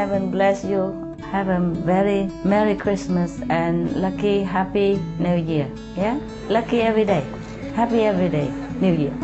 heaven bless you. Have a very Merry Christmas and lucky, happy New Year. Yeah? Lucky every day. Happy every day. New Year.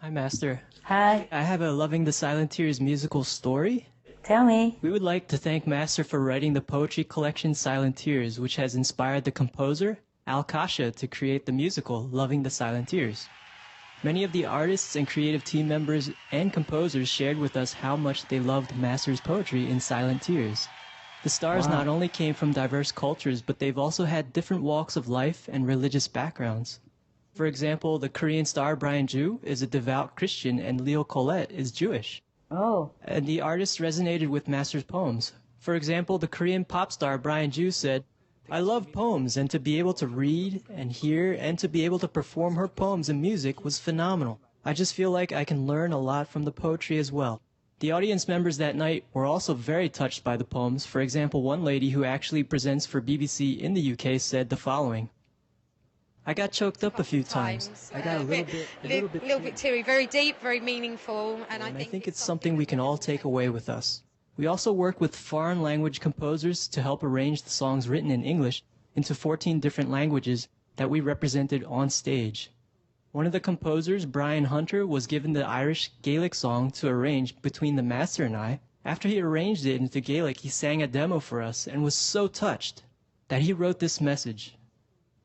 Hi, Master. Hi. I have a Loving the Silent Tears musical story. Tell me. We would like to thank Master for writing the poetry collection Silent Tears, which has inspired the composer, Al Kasha, to create the musical Loving the Silent Tears. Many of the artists and creative team members and composers shared with us how much they loved Master's poetry in Silent Tears. The stars not only came from diverse cultures, but they've also had different walks of life and religious backgrounds. For example, the Korean star Brian Joo is a devout Christian and Leo Colette is Jewish. Oh. And the artists resonated with Master's poems. For example, the Korean pop star Brian Joo said, "I love poems, and to be able to read and hear and to be able to perform her poems and music was phenomenal. I just feel like I can learn a lot from the poetry as well." The audience members that night were also very touched by the poems. For example, one lady who actually presents for BBC in the UK said the following: "I got choked up a few times. I got a little bit teary, very deep, very meaningful, and I think it's something we can all take away with us." We also worked with foreign language composers to help arrange the songs written in English into 14 different languages that we represented on stage. One of the composers, Brian Hunter, was given the Irish Gaelic song to arrange between the Master and I. After he arranged it into Gaelic, he sang a demo for us and was so touched that he wrote this message: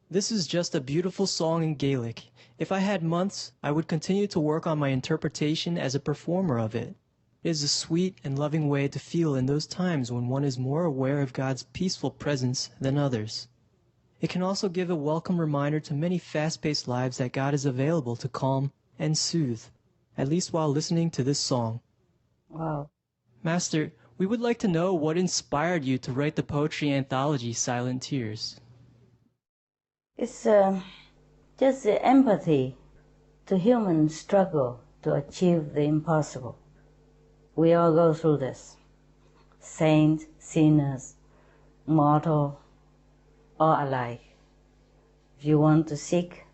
"This is just a beautiful song in Gaelic. If I had months, I would continue to work on my interpretation as a performer of it. It is a sweet and loving way to feel in those times when one is more aware of God's peaceful presence than others. It can also give a welcome reminder to many fast-paced lives that God is available to calm and soothe, at least while listening to this song." Wow. Master, we would like to know what inspired you to write the poetry anthology Silent Tears. It's just the empathy to human struggle to achieve the impossible. We all go through this. Saints, sinners, mortal, all alike. If you want to seek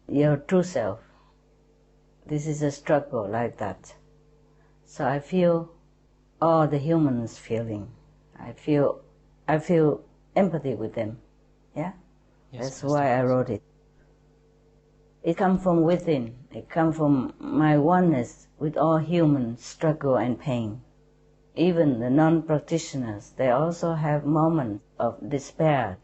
your true self, this is a struggle like that. So I feel all the humans feeling. I feel empathy with them. Yeah? Yes, That's Master. why I wrote it. It comes from within. It comes from my oneness with all human struggle and pain. Even the non-practitioners, they also have moments of despair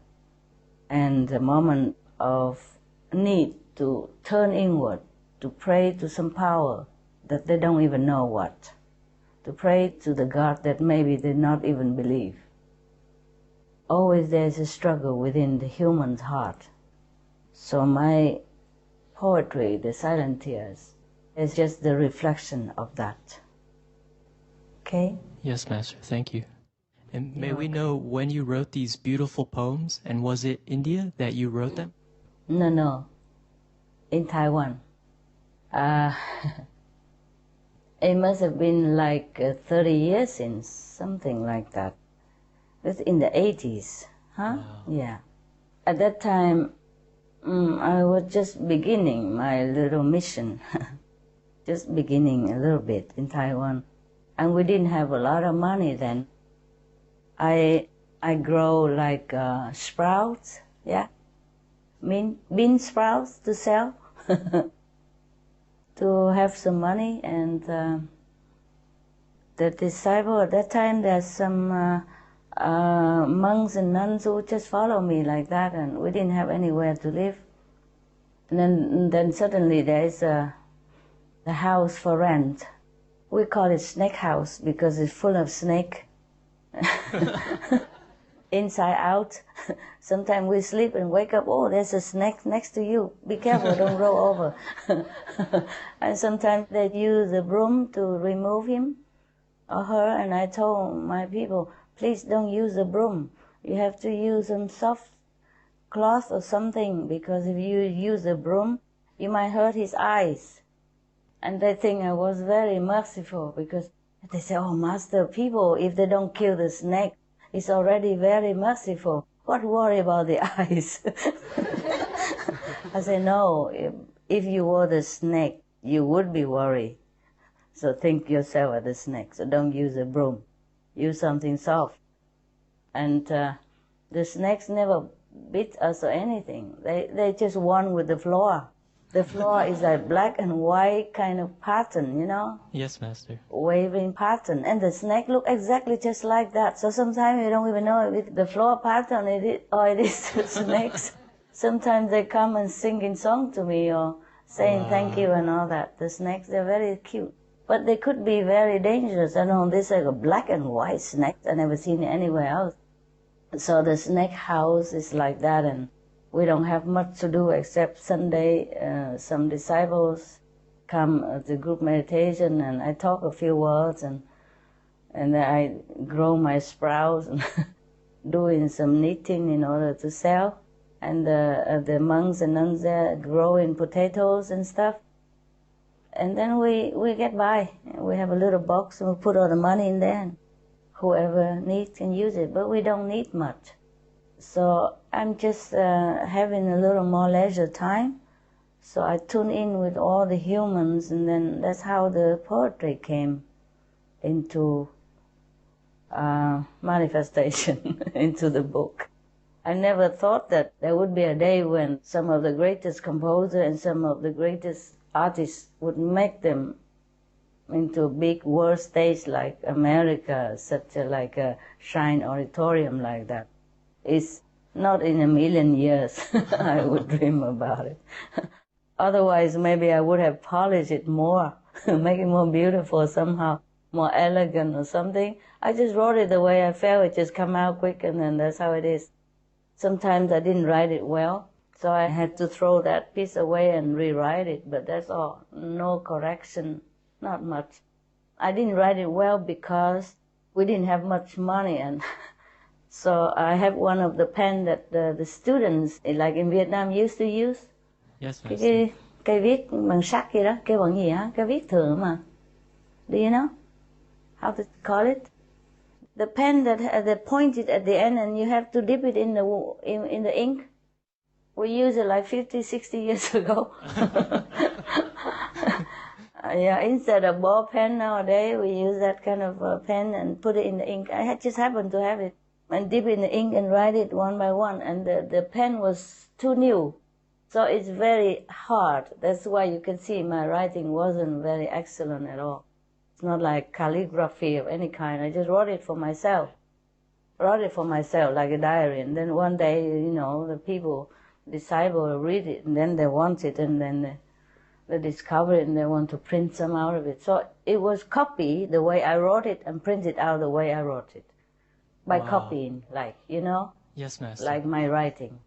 and a moment of need to turn inward, to pray to some power that they don't even know what, to pray to the God that maybe they not even believe. Always there's a struggle within the human's heart. So my poetry, the Silent Tears, is just the reflection of that. Okay? Yes, Master, thank you. And may we know when you wrote these beautiful poems, and was it India that you wrote them? No. In Taiwan. It must have been like 30 years since, something like that. It's in the 80s, huh? Wow. Yeah. At that time, I was just beginning my little mission, just beginning a little bit in Taiwan. And we didn't have a lot of money then. I grow like sprouts, yeah, bean sprouts to sell, to have some money. And the disciple at that time, there's some monks and nuns who just follow me like that, and we didn't have anywhere to live. And then suddenly there is the house for rent. We call it snake house because it's full of snake. Inside out. Sometimes we sleep and wake up, oh, there's a snake next to you. Be careful, don't roll over. And sometimes they use the broom to remove him or her, and I told my people, please don't use the broom. You have to use some soft cloth or something, because if you use a broom, you might hurt his eyes. And they think I was very merciful, because they say, oh, Master, people, if they don't kill the snake, it's already very merciful. What worry about the eyes? I say, no, if you were the snake, you would be worried. So think yourself as the snake. So don't use a broom. Use something soft. And the snakes never bit us or anything. They just won with the floor. The floor is a black and white kind of pattern, you know? Yes, Master. Waving pattern. And the snake look exactly just like that. So sometimes you don't even know if it's the floor pattern or it is the snakes. Sometimes they come and singing song to me or saying thank you and all that. The snakes, they're very cute. But they could be very dangerous. I know this is like a black and white snake. I never seen it anywhere else. So the snake house is like that, and we don't have much to do except Sunday. Some disciples come to group meditation, and I talk a few words, and I grow my sprouts and doing some knitting in order to sell. And the monks and nuns there growing potatoes and stuff. And then we get by. We have a little box and we put all the money in there. And whoever needs can use it, but we don't need much. So I'm just having a little more leisure time. So I tune in with all the humans, and then that's how the poetry came into manifestation into the book. I never thought that there would be a day when some of the greatest composers and some of the greatest artists would make them into a big world stage like America, such like a Shrine Auditorium like that. It's not in a million years I would dream about it. Otherwise, maybe I would have polished it more, make it more beautiful somehow, more elegant or something. I just wrote it the way I felt. It just come out quick, and then that's how it is. Sometimes I didn't write it well, so I had to throw that piece away and rewrite it, but that's all. No correction, not much. I didn't write it well because we didn't have much money, and so I have one of the pen that the students, like in Vietnam, used to use. Yes, Master. Cây viết bằng sắt kia đó, kêu bằng gì hả? Cây viết thường mà. Do you know how to call it? The pen that pointed at the end, and you have to dip it in the ink. We used it like 50, 60 years ago. Yeah, instead of ball pen nowadays, we use that kind of pen and put it in the ink. I just happened to have it and dip in the ink and write it one by one. And the pen was too new, so it's very hard. That's why you can see my writing wasn't very excellent at all. It's not like calligraphy of any kind. I just wrote it for myself. Wrote it for myself like a diary. And then one day, you know, the people, disciples read it, and then they want it, and then they discover it, and they want to print some out of it. So it was copied the way I wrote it and printed out the way I wrote it. By copying, like, you know? Yes, Master. Like my writing.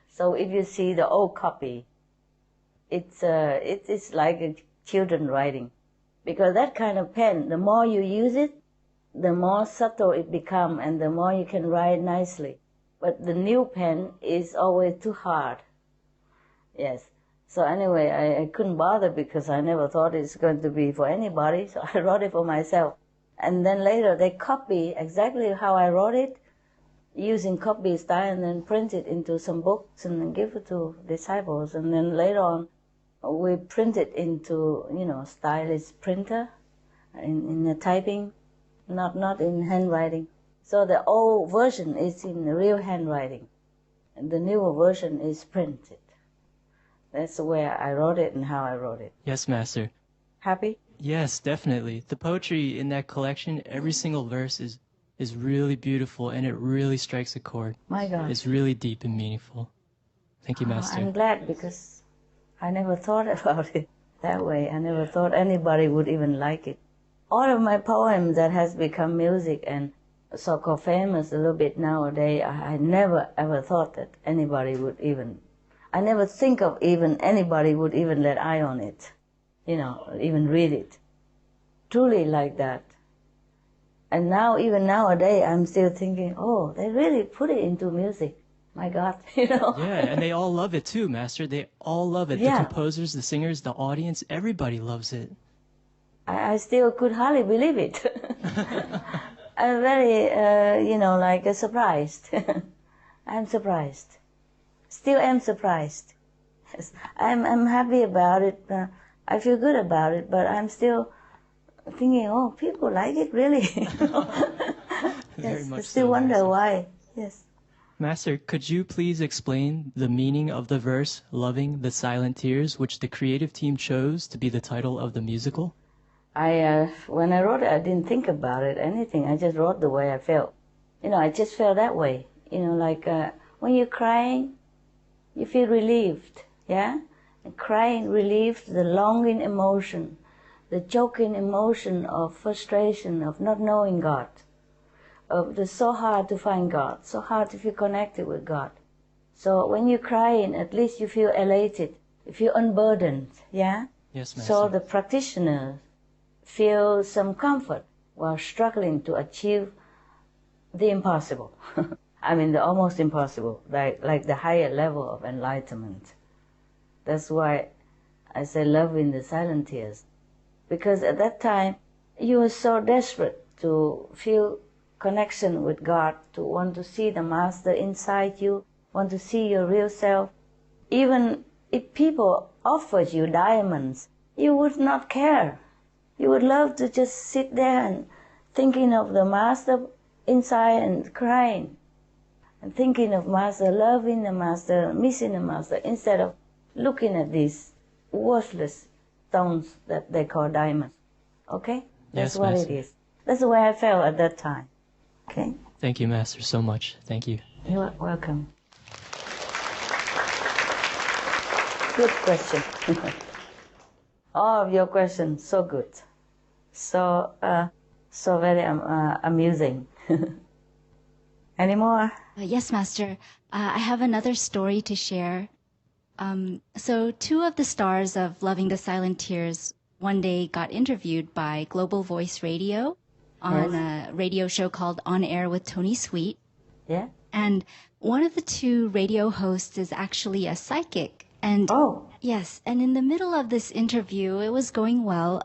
So if you see the old copy, it's like a children writing. Because that kind of pen, the more you use it, the more subtle it becomes, and the more you can write nicely. But the new pen is always too hard. Yes. So anyway, I couldn't bother because I never thought it's going to be for anybody, so I wrote it for myself. And then later they copy exactly how I wrote it, using copy style, and then print it into some books and then give it to disciples. And then later on, we print it into, you know, stylus printer, in the typing, not in handwriting. So the old version is in the real handwriting, and the newer version is printed. That's where I wrote it and how I wrote it. Yes, Master. Happy? Yes, definitely. The poetry in that collection, every single verse is really beautiful, and it really strikes a chord. My God. It's really deep and meaningful. Thank you, Master. I'm glad, because I never thought about it that way. I never thought anybody would even like it. All of my poems that has become music and so-called famous a little bit nowadays, I never ever thought that anybody would even, I never think of even anybody would even let eye on it, you know, even read it. Truly like that. And now, even nowadays, I'm still thinking, oh, they really put it into music. My God, Yeah, and they all love it too, Master. They all love it. Yeah. The composers, the singers, the audience, everybody loves it. I still could hardly believe it. I'm very, like surprised. I'm surprised. Still am surprised. Yes. I'm happy about it. I feel good about it, but I'm still thinking, oh, people like it really. Very Yes, much I still so, wonder Master. why. Yes. Master, could you please explain the meaning of the verse, Loving the Silent Tears, which the creative team chose to be the title of the musical? When I wrote it, I didn't think about it, anything. I just wrote the way I felt. I just felt that way. Like when you're crying, you feel relieved, yeah? And crying relieves the longing emotion, the choking emotion of frustration, of not knowing God. It's so hard to find God, so hard to feel connected with God. So when you're crying, at least you feel elated, you feel unburdened, yeah? Yes, Master. So the practitioner feel some comfort while struggling to achieve the impossible. I mean, the almost impossible, like the higher level of enlightenment. That's why I say love in the silent tears. Because at that time, you were so desperate to feel connection with God, to want to see the Master inside you, want to see your real self. Even if people offered you diamonds, you would not care. You would love to just sit there and thinking of the Master inside and crying, and thinking of Master, loving the Master, missing the Master, instead of looking at these worthless stones that they call diamonds. Okay? That's Yes, what Master. it is. That's the way I felt at that time. Okay? Thank you, Master, so much. Thank you. You're welcome. Good question. All of your questions, so good. So very amusing. Any more? Yes, Master. I have another story to share. So two of the stars of Loving the Silent Tears one day got interviewed by Global Voice Radio on a radio show called On Air with Tony Sweet. Yeah? And one of the two radio hosts is actually a psychic. And yes, and in the middle of this interview, it was going well.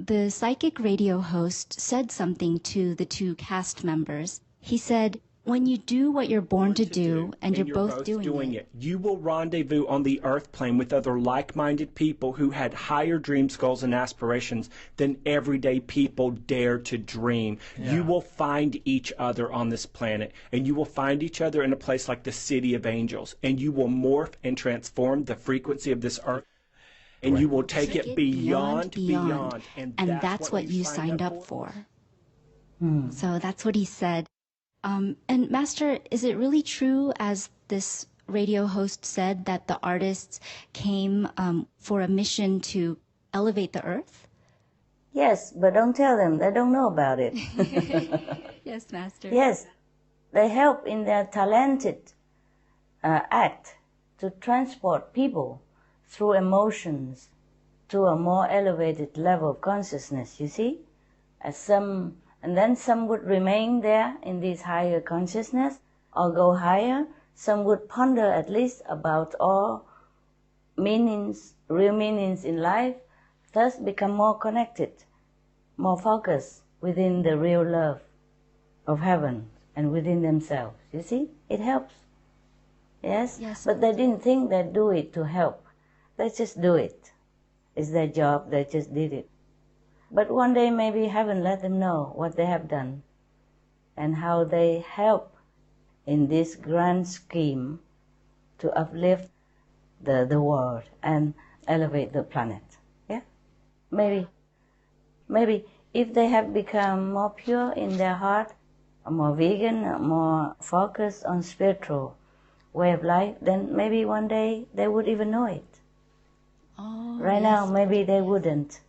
The psychic radio host said something to the two cast members. He said, when you do what you're born to do, and you're both doing it, you will rendezvous on the earth plane with other like-minded people who had higher dreams, goals, and aspirations than everyday people dare to dream. Yeah. You will find each other on this planet, and you will find each other in a place like the City of Angels, and you will morph and transform the frequency of this earth, and you will take it beyond. And that's what you signed up for. So that's what he said. And Master, is it really true, as this radio host said, that the artists came for a mission to elevate the earth? Yes, but don't tell them. They don't know about it. Yes, Master. Yes, they help in their talented act to transport people through emotions to a more elevated level of consciousness, you see? And then some would remain there in this higher consciousness or go higher. Some would ponder at least about all meanings, real meanings in life, thus become more connected, more focused within the real love of heaven and within themselves. You see? It helps. Yes? Yes. But they didn't think they'd do it to help. They just do it. It's their job. They just did it. But one day maybe heaven let them know what they have done and how they help in this grand scheme to uplift the world and elevate the planet. Yeah? Maybe if they have become more pure in their heart, more vegan, more focused on spiritual way of life, then maybe one day they would even know it. Right now, maybe they wouldn't.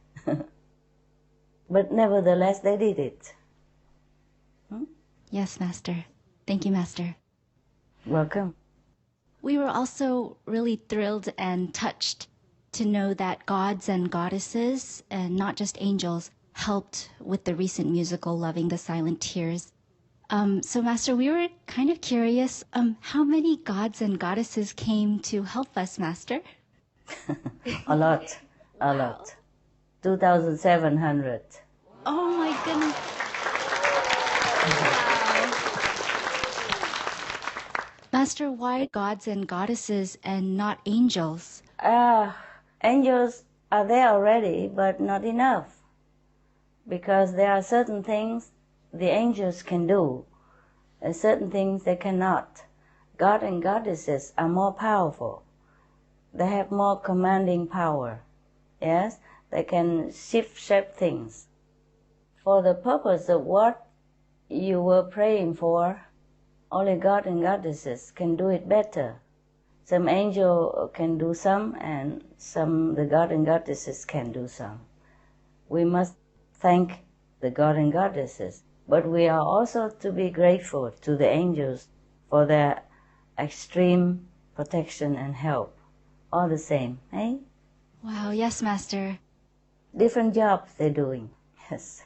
But nevertheless, they did it. Yes, Master. Thank you, Master. Welcome. We were also really thrilled and touched to know that gods and goddesses, and not just angels, helped with the recent musical Loving the Silent Tears. So, Master, we were kind of curious, how many gods and goddesses came to help us, Master? A lot. 2,700. Oh, my goodness. Wow. Master, why gods and goddesses and not angels? Angels are there already, but not enough. Because there are certain things the angels can do, and certain things they cannot. God and goddesses are more powerful. They have more commanding power. Yes, they can shape things. For the purpose of what you were praying for, only God and goddesses can do it better. Some angel can do some, and the God and goddesses can do some. We must thank the God and goddesses, but we are also to be grateful to the angels for their extreme protection and help. All the same, eh? Wow, yes, Master. Different jobs they're doing, yes.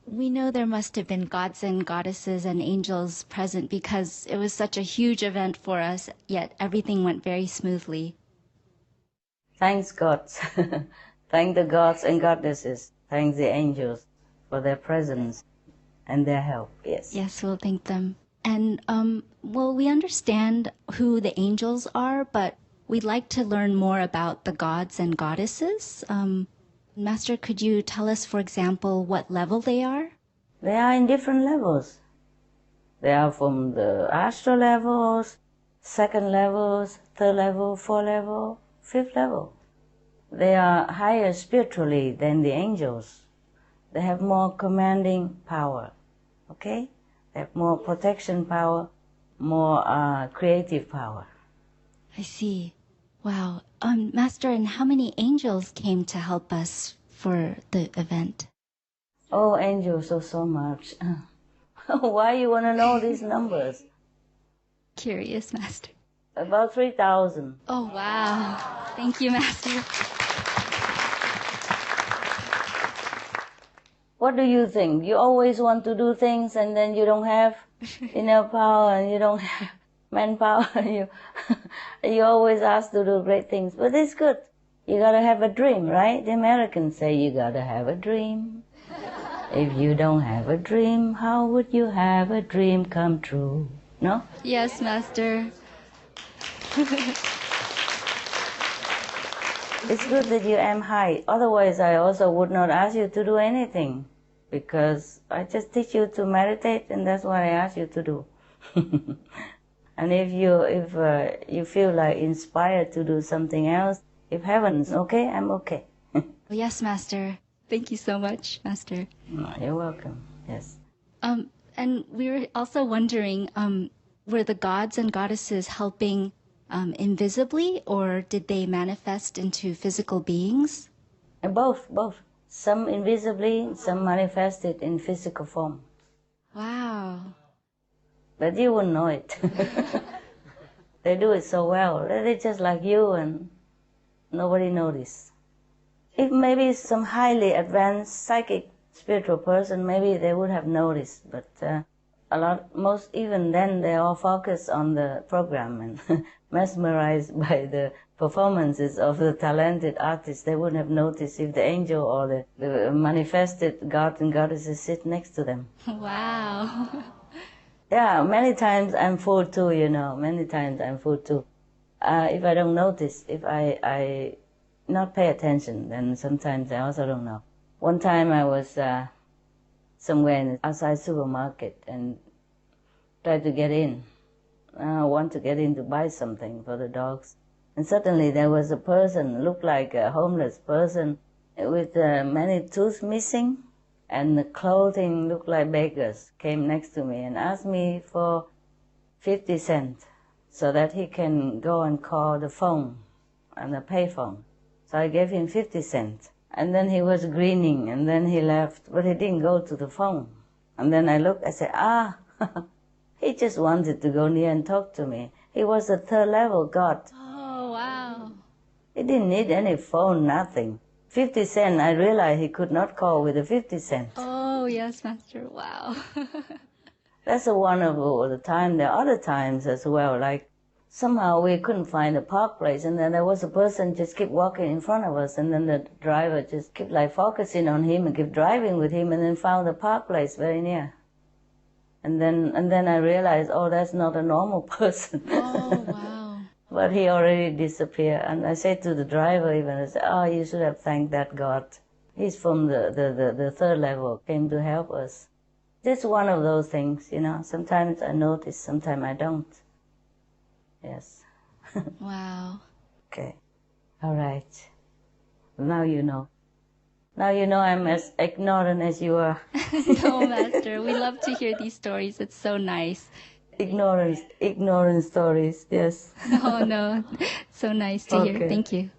We know there must have been gods and goddesses and angels present because it was such a huge event for us, yet everything went very smoothly. Thanks God. Thank the gods and goddesses. Thank the angels for their presence and their help, yes. Yes, we'll thank them. And, well, we understand who the angels are, but we'd like to learn more about the gods and goddesses. Master, could you tell us, for example, what level they are? They are in different levels. They are from the astral levels, second levels, third level, fourth level, fifth level. They are higher spiritually than the angels. They have more commanding power, okay? They have more protection power, more creative power. I see. Wow. Master, and how many angels came to help us for the event? Oh, angels, so much. Why you want to know these numbers? Curious, Master. About 3,000. Oh, wow. Thank you, Master. What do you think? You always want to do things and then you don't have enough power and you don't have manpower. You always ask to do great things, but it's good. You gotta have a dream, right? The Americans say you gotta have a dream. If you don't have a dream, how would you have a dream come true? No? Yes, Master. It's good that you aim high. Otherwise, I also would not ask you to do anything, because I just teach you to meditate, and that's what I ask you to do. And if you feel like inspired to do something else, if heaven's okay, I'm okay. Yes, Master. Thank you so much, Master. You're welcome. Yes. And we were also wondering, were the gods and goddesses helping invisibly, or did they manifest into physical beings? Both. Some invisibly, some manifested in physical form. Wow. But you wouldn't know it. They do it so well. They're just like you, and nobody noticed. If maybe some highly advanced psychic spiritual person, maybe they would have noticed. But even then, they all focus on the program and mesmerized by the performances of the talented artists. They wouldn't have noticed if the angel or the manifested god and goddesses sit next to them. Wow. Yeah, many times I'm fooled too, Many times I'm fooled too. If I don't notice, if I not pay attention, then sometimes I also don't know. One time I was somewhere in outside supermarket and tried to get in. I want to get in to buy something for the dogs. And suddenly there was a person, looked like a homeless person, with many teeth missing, and the clothing looked like beggars, came next to me and asked me for 50 cents so that he can go and call the phone and the payphone. So I gave him 50 cents. And then he was grinning, and then he left, but he didn't go to the phone. And then I looked, I said, he just wanted to go near and talk to me. He was a third level god. Oh, wow. He didn't need any phone, nothing. 50 cents, I realized he could not call with the 50 cents. Oh, yes, Master. Wow. That's one of the time. There are other times as well, like somehow we couldn't find a park place, and then there was a person just keep walking in front of us, and then the driver just kept like focusing on him and kept driving with him, and then found a park place very near. And then I realized, oh, that's not a normal person. Oh, wow. But he already disappeared. And I said to the driver even, I said, oh, you should have thanked that God. He's from the third level, came to help us. Just one of those things, you know. Sometimes I notice, sometimes I don't. Yes. Wow. Okay. All right. Now you know. Now you know I'm as ignorant as you are. No, Master. We love to hear these stories. It's so nice. Ignorant stories, yes. Oh, no. So nice to hear. Thank you.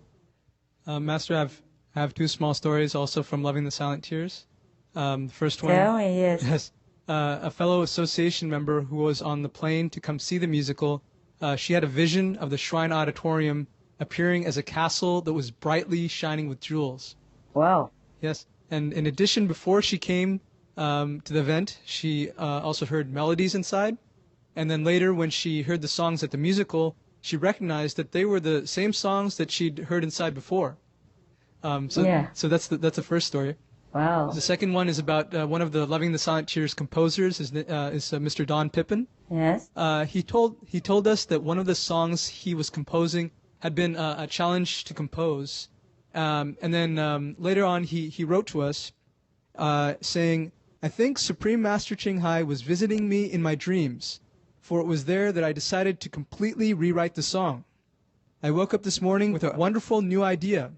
Master, I have two small stories also from Loving the Silent Tears. The first one. Tell me, yes. Yes. A fellow association member who was on the plane to come see the musical, she had a vision of the Shrine Auditorium appearing as a castle that was brightly shining with jewels. Wow. Yes. And in addition, before she came to the event, she also heard melodies inside. And then later, when she heard the songs at the musical, she recognized that they were the same songs that she'd heard inside before. So that's the first story. Wow. The second one is about one of the Loving the Silent Tears composers, is Mr. Don Pippin. Yes. He told us that one of the songs he was composing had been a challenge to compose. And then later on, he wrote to us saying, I think Supreme Master Ching Hai was visiting me in my dreams, for it was there that I decided to completely rewrite the song. I woke up this morning with a wonderful new idea.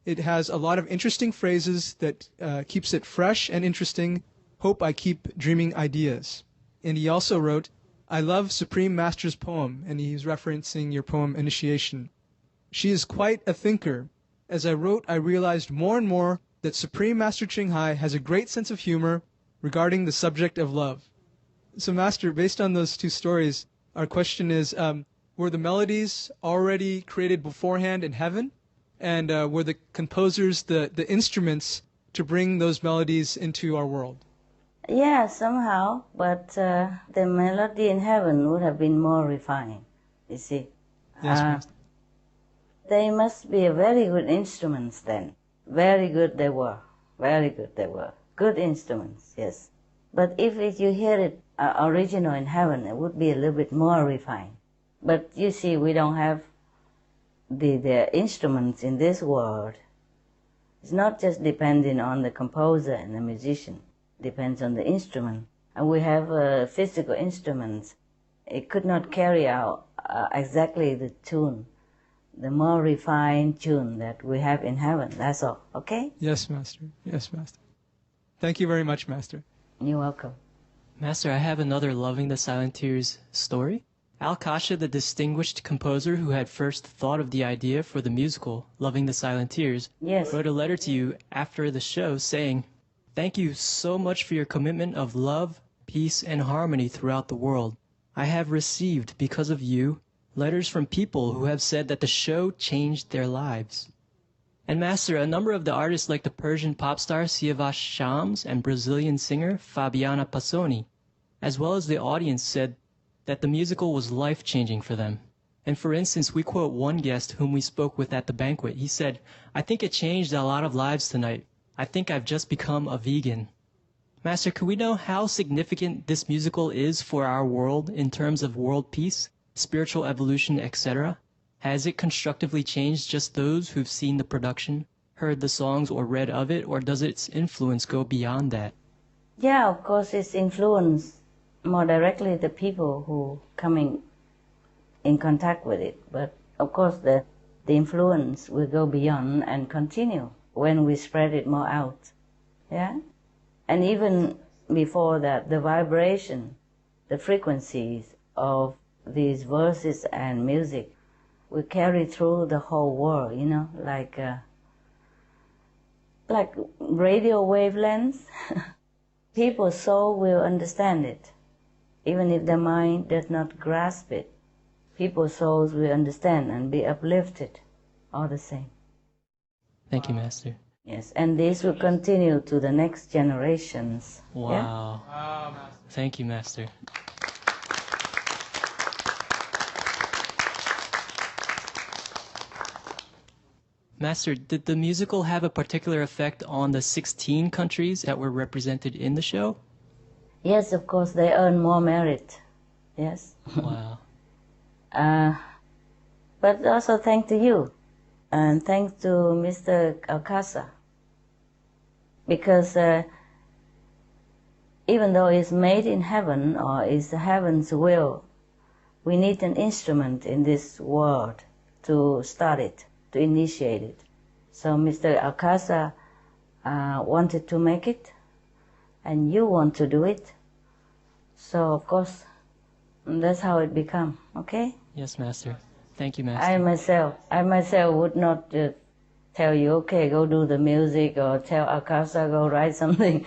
It has a lot of interesting phrases that keeps it fresh and interesting. Hope I keep dreaming ideas. And he also wrote, I love Supreme Master's poem, and he's referencing your poem, Initiation. She is quite a thinker. As I wrote, I realized more and more that Supreme Master Ching Hai has a great sense of humor regarding the subject of love. So, Master, based on those two stories, our question is, were the melodies already created beforehand in heaven? And were the composers the instruments to bring those melodies into our world? Yeah, somehow, but the melody in heaven would have been more refined, you see. Yes, Master. They must be very good instruments then. Very good they were. Very good they were. Good instruments, yes. But if you hear it original in heaven, it would be a little bit more refined. But you see, we don't have the instruments in this world. It's not just depending on the composer and the musician. It depends on the instrument. And we have physical instruments. It could not carry out exactly the tune, the more refined tune that we have in heaven. That's all, okay? Yes, Master. Yes, Master. Thank you very much, Master. You're welcome. Master, I have another Loving the Silent Tears story. Al Kasha, the distinguished composer who had first thought of the idea for the musical Loving the Silent Tears, yes, wrote a letter to you after the show saying, "Thank you so much for your commitment of love, peace, and harmony throughout the world. I have received, because of you, letters from people who have said that the show changed their lives." And Master, a number of the artists like the Persian pop star Siavash Shams and Brazilian singer Fabiana Passoni, as well as the audience, said that the musical was life-changing for them. And for instance, we quote one guest whom we spoke with at the banquet. He said, "I think it changed a lot of lives tonight. I think I've just become a vegan." Master, could we know how significant this musical is for our world in terms of world peace, spiritual evolution, etc.? Has it constructively changed just those who've seen the production, heard the songs, or read of it, or does its influence go beyond that? Yeah, of course it's influenced more directly the people who coming in contact with it. But of course the influence will go beyond and continue when we spread it more out. Yeah? And even before that, the vibration, the frequencies of these verses and music will carry through the whole world, you know, like radio wavelengths. People's soul will understand it. Even if their mind does not grasp it, people's souls will understand and be uplifted all the same. Thank you, Master. Yeah. Yes, and this will continue to the next generations. Wow. Yeah? Wow, Master. Thank you, Master. Master, did the musical have a particular effect on the 16 countries that were represented in the show? Yes, of course, they earn more merit. Yes. Wow. But also thanks to you, and thanks to Mr. Alcasa, because even though it's made in heaven, or it's heaven's will, we need an instrument in this world to start it, to initiate it. So Mr. Alcasa wanted to make it, and you want to do it. So of course, that's how it become. Okay? Yes, Master. Thank you, Master. I myself would not tell you, okay, go do the music, or tell Alcasa, go write something.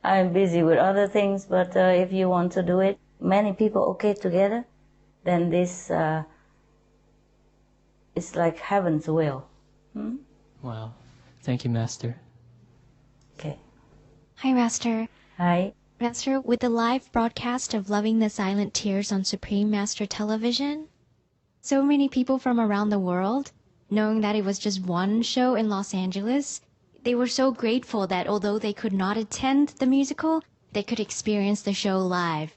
I'm busy with other things, but if you want to do it, many people okay together, then this is like heaven's will. Hmm? Wow. Thank you, Master. Okay. Hi, Master. Hi. Master, with the live broadcast of Loving the Silent Tears on Supreme Master Television, so many people from around the world, knowing that it was just one show in Los Angeles, they were so grateful that although they could not attend the musical, they could experience the show live.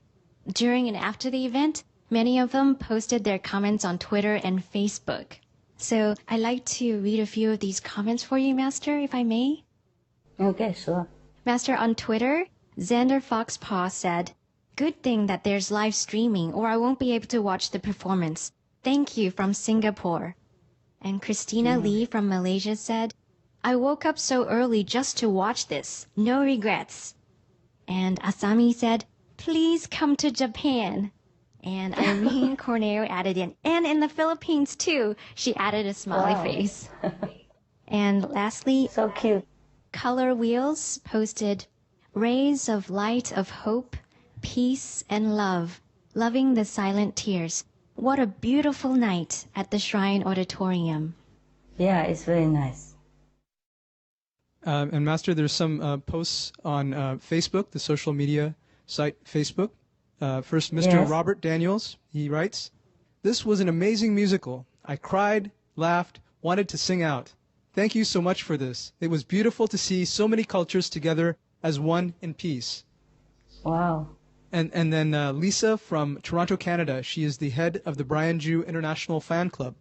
During and after the event, many of them posted their comments on Twitter and Facebook. So I'd like to read a few of these comments for you, Master, if I may. Okay, sure. Master, on Twitter, Xander Foxpaw said, "Good thing that there's live streaming, or I won't be able to watch the performance. Thank you from Singapore." And Christina Lee from Malaysia said, "I woke up so early just to watch this. No regrets." And Asami said, "Please come to Japan." And Irene Corneo added in, "And in the Philippines too." She added a smiley face. And lastly, so cute. Color Wheels posted, "Rays of light of hope, peace and love, loving the silent tears. What a beautiful night at the Shrine Auditorium." Yeah, it's very nice. And Master, there's some posts on Facebook, the social media site Facebook. First, Mr. Yes. Robert Daniels, he writes, "This was an amazing musical. I cried, laughed, wanted to sing out. Thank you so much for this. It was beautiful to see so many cultures together as one in peace." Wow. And then Lisa from Toronto, Canada, she is the head of the Brian Jew International Fan Club.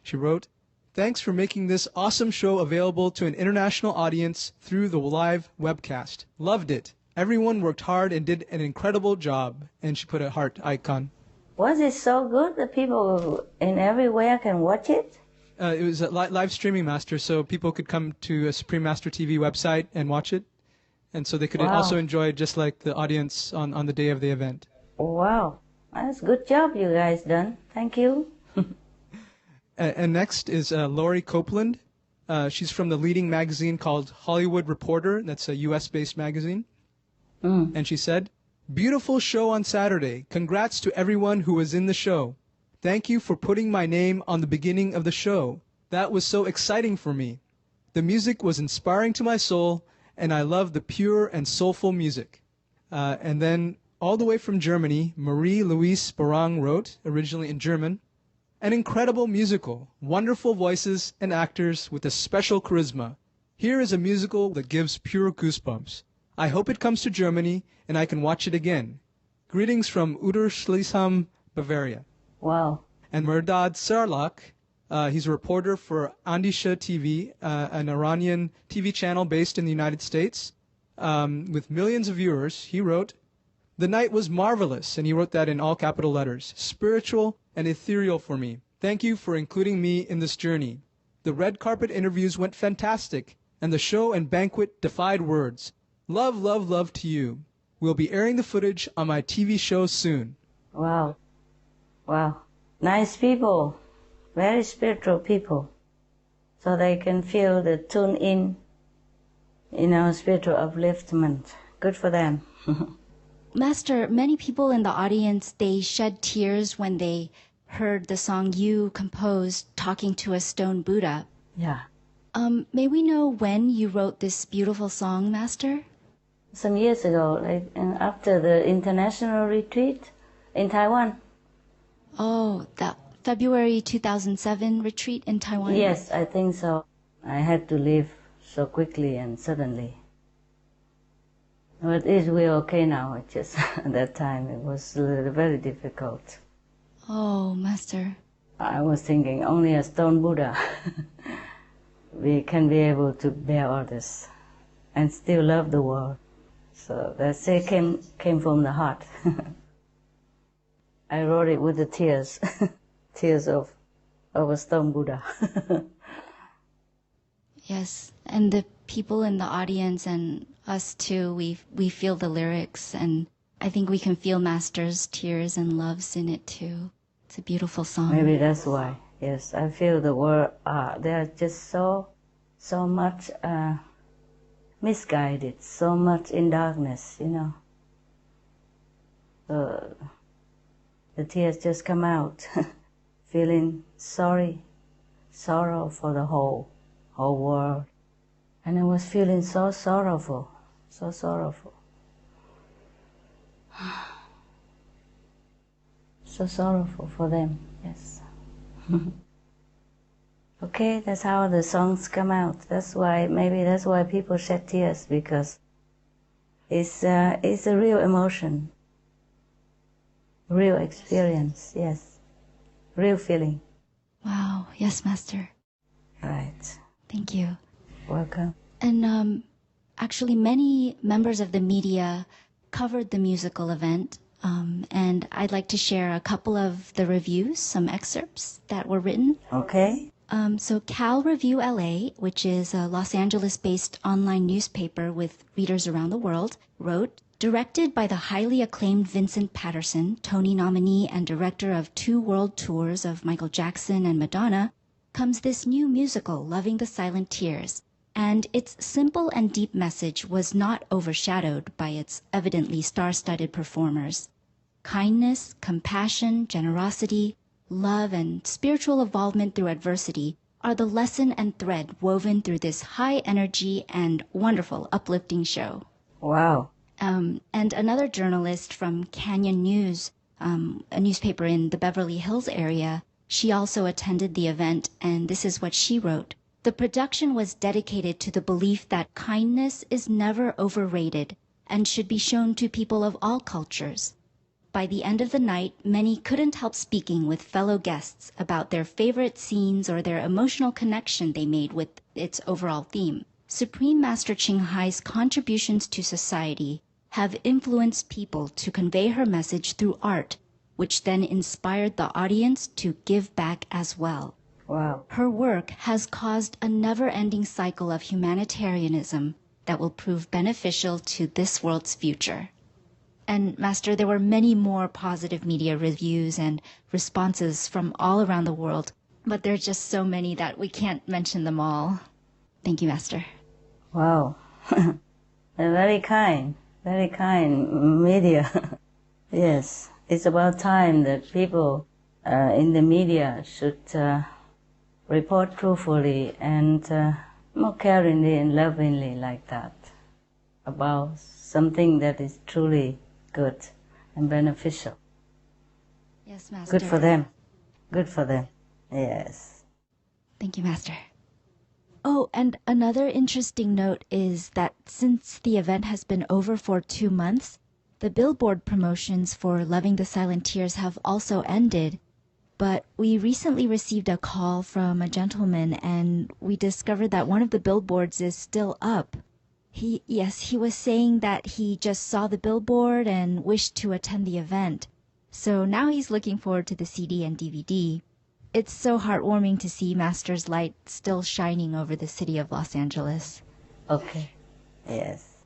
She wrote, "Thanks for making this awesome show available to an international audience through the live webcast. Loved it. Everyone worked hard and did an incredible job." And she put a heart icon. Was it so good that people in everywhere can watch it? It was a live streaming, Master, so people could come to a Supreme Master TV website and watch it. And so they could also enjoy it just like the audience on the day of the event. Wow. That's a good job you guys done. Thank you. And next is Lori Copeland. She's from the leading magazine called Hollywood Reporter. That's a U.S.-based magazine. And she said, "Beautiful show on Saturday. Congrats to everyone who was in the show. Thank you for putting my name on the beginning of the show. That was so exciting for me. The music was inspiring to my soul, and I love the pure and soulful music." And then all the way from Germany, Marie-Louise Barang wrote, originally in German, "An incredible musical, wonderful voices and actors with a special charisma. Here is a musical that gives pure goosebumps. I hope it comes to Germany and I can watch it again. Greetings from Uderschlesheim, Bavaria." Wow. And Mehrdad Sarlak, he's a reporter for Andisha TV, an Iranian TV channel based in the United States, with millions of viewers. He wrote, "The night was marvelous," and he wrote that in all capital letters, "spiritual and ethereal for me. Thank you for including me in this journey. The red carpet interviews went fantastic, and the show and banquet defied words. Love, love, love to you. We'll be airing the footage on my TV show soon." Wow. Wow. Nice people. Very spiritual people. So they can feel the tune in, spiritual upliftment. Good for them. Master, many people in the audience, they shed tears when they heard the song you composed, Talking to a Stone Buddha. Yeah. May we know when you wrote this beautiful song, Master? Some years ago, like after the international retreat in Taiwan. Oh, that February 2007 retreat in Taiwan? Yes, I think so. I had to leave so quickly and suddenly. But we're okay now. It's just at that time it was very difficult. Oh, Master. I was thinking only a stone Buddha we can be able to bear all this and still love the world. So that say came from the heart. I wrote it with the tears, tears of a stone Buddha. Yes, and the people in the audience and us too, we feel the lyrics, and I think we can feel Master's tears and loves in it too. It's a beautiful song. Maybe that's why. Yes, I feel the word. They are just so much misguided, so much in darkness, you know. The tears just come out, feeling sorrow for the whole world, and I was feeling so sorrowful. So sorrowful for them, yes. Okay, that's how the songs come out. Maybe that's why people shed tears, because it's a real emotion, real experience, yes, real feeling. Wow, yes, Master. Right. Thank you. Welcome. And actually, many members of the media covered the musical event, and I'd like to share a couple of the reviews, some excerpts that were written. Okay. So Cal Review LA, which is a Los Angeles-based online newspaper with readers around the world, wrote, directed by the highly acclaimed Vincent Patterson, Tony nominee and director of 2 world tours of Michael Jackson and Madonna, comes this new musical, Loving the Silent Tears. And its simple and deep message was not overshadowed by its evidently star-studded performers. Kindness, compassion, generosity, love, and spiritual involvement through adversity are the lesson and thread woven through this high-energy and wonderful, uplifting show. Wow. And another journalist from Canyon News, a newspaper in the Beverly Hills area, she also attended the event, and this is what she wrote. The production was dedicated to the belief that kindness is never overrated and should be shown to people of all cultures. By the end of the night, many couldn't help speaking with fellow guests about their favorite scenes or their emotional connection they made with its overall theme. Supreme Master Ching Hai's contributions to society have influenced people to convey her message through art, which then inspired the audience to give back as well. Wow. Her work has caused a never-ending cycle of humanitarianism that will prove beneficial to this world's future. And Master, there were many more positive media reviews and responses from all around the world, but there are just so many that we can't mention them all. Thank you, Master. Wow. Very kind media. Yes, it's about time that people in the media should report truthfully and more caringly and lovingly like that about something that is truly good and beneficial. Yes, Master. Good for them. Good for them. Yes. Thank you, Master. Oh, and another interesting note is that since the event has been over for 2 months, the billboard promotions for Loving the Silent Tears have also ended. But we recently received a call from a gentleman, and we discovered that one of the billboards is still up. He was saying that he just saw the billboard and wished to attend the event. So now he's looking forward to the CD and DVD. It's so heartwarming to see Master's light still shining over the city of Los Angeles. Okay. Yes.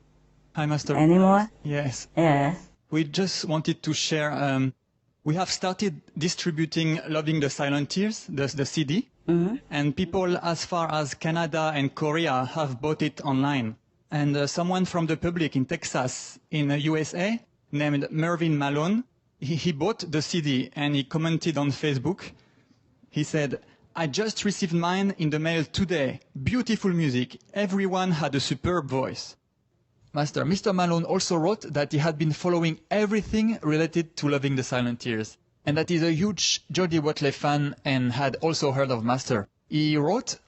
Hi, Master. Any more? Yes. Yeah. We just wanted to share, we have started distributing Loving the Silent Tears, the CD, and people as far as Canada and Korea have bought it online. And someone from the public in Texas, in the USA, named Mervyn Malone, he bought the CD and he commented on Facebook. He said, I just received mine in the mail today. Beautiful music. Everyone had a superb voice. Master, Mr. Malone also wrote that he had been following everything related to Loving the Silent Tears, and that he's a huge Jodie Watley fan and had also heard of Master. He wrote,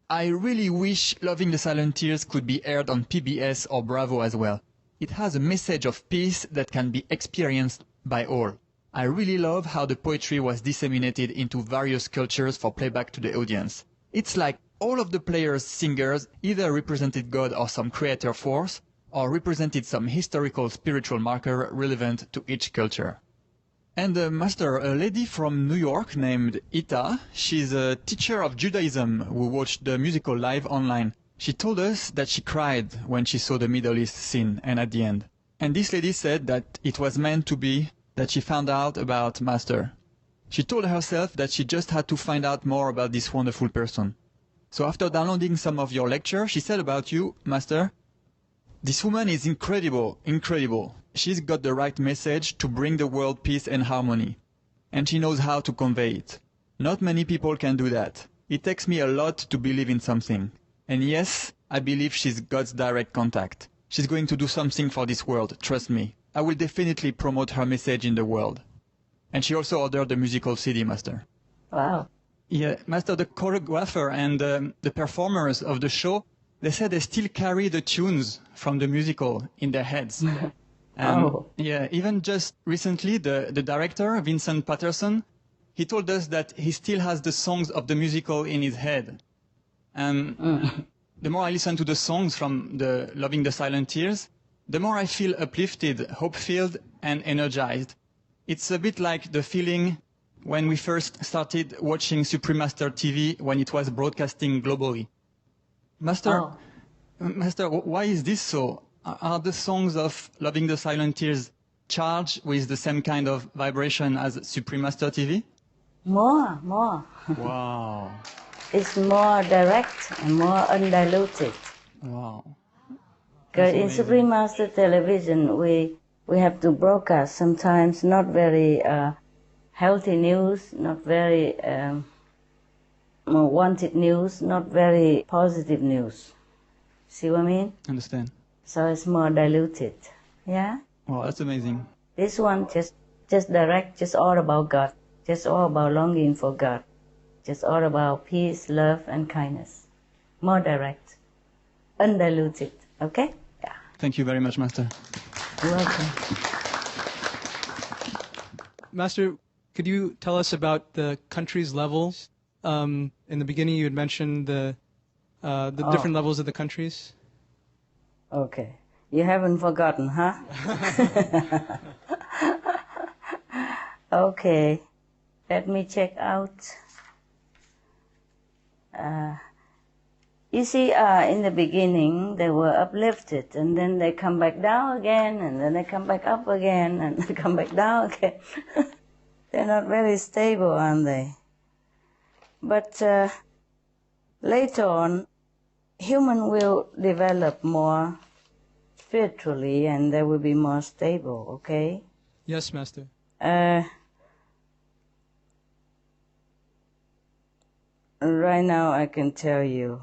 I really wish Loving the Silent Tears could be aired on PBS or Bravo as well. It has a message of peace that can be experienced by all. I really love how the poetry was disseminated into various cultures for playback to the audience. It's like all of the players' singers either represented God or some creator force, or represented some historical spiritual marker relevant to each culture. And Master, a lady from New York named Ita, she's a teacher of Judaism who watched the musical live online. She told us that she cried when she saw the Middle East scene and at the end. And this lady said that it was meant to be that she found out about Master. She told herself that she just had to find out more about this wonderful person. So after downloading some of your lecture, she said about you, Master, this woman is incredible, incredible. She's got the right message to bring the world peace and harmony. And she knows how to convey it. Not many people can do that. It takes me a lot to believe in something. And yes, I believe she's God's direct contact. She's going to do something for this world, trust me. I will definitely promote her message in the world. And she also ordered the musical CD, Master. Wow. Yeah, Master, the choreographer and the performers of the show, they said they still carry the tunes from the musical in their heads. Yeah, even just recently, the director, Vincent Patterson, he told us that he still has the songs of the musical in his head. And the more I listen to the songs from the Loving the Silent Tears, the more I feel uplifted, hope-filled, and energized. It's a bit like the feeling when we first started watching Supreme Master TV when it was broadcasting globally. Master, why is this so? Are the songs of Loving the Silent Tears charged with the same kind of vibration as Supreme Master TV? More. Wow. It's more direct and more undiluted. Wow. Because in Supreme Master Television, we have to broadcast sometimes not very healthy news, not very wanted news, not very positive news. See what I mean? Understand. So it's more diluted. Yeah? Wow, that's amazing. This one just direct, just all about God. Just all about longing for God. Just all about peace, love, and kindness. More direct. Undiluted. Okay? Yeah. Thank you very much, Master. You're welcome. Master, could you tell us about the country's levels? In the beginning, you had mentioned the different levels of the countries. Okay. You haven't forgotten, huh? Okay. Let me check out. You see, in the beginning, they were uplifted, and then they come back down again, and then they come back up again, and they come back down again. They're not very stable, aren't they? But later on, human will develop more spiritually, and they will be more stable, okay? Yes, Master. Right now, I can tell you.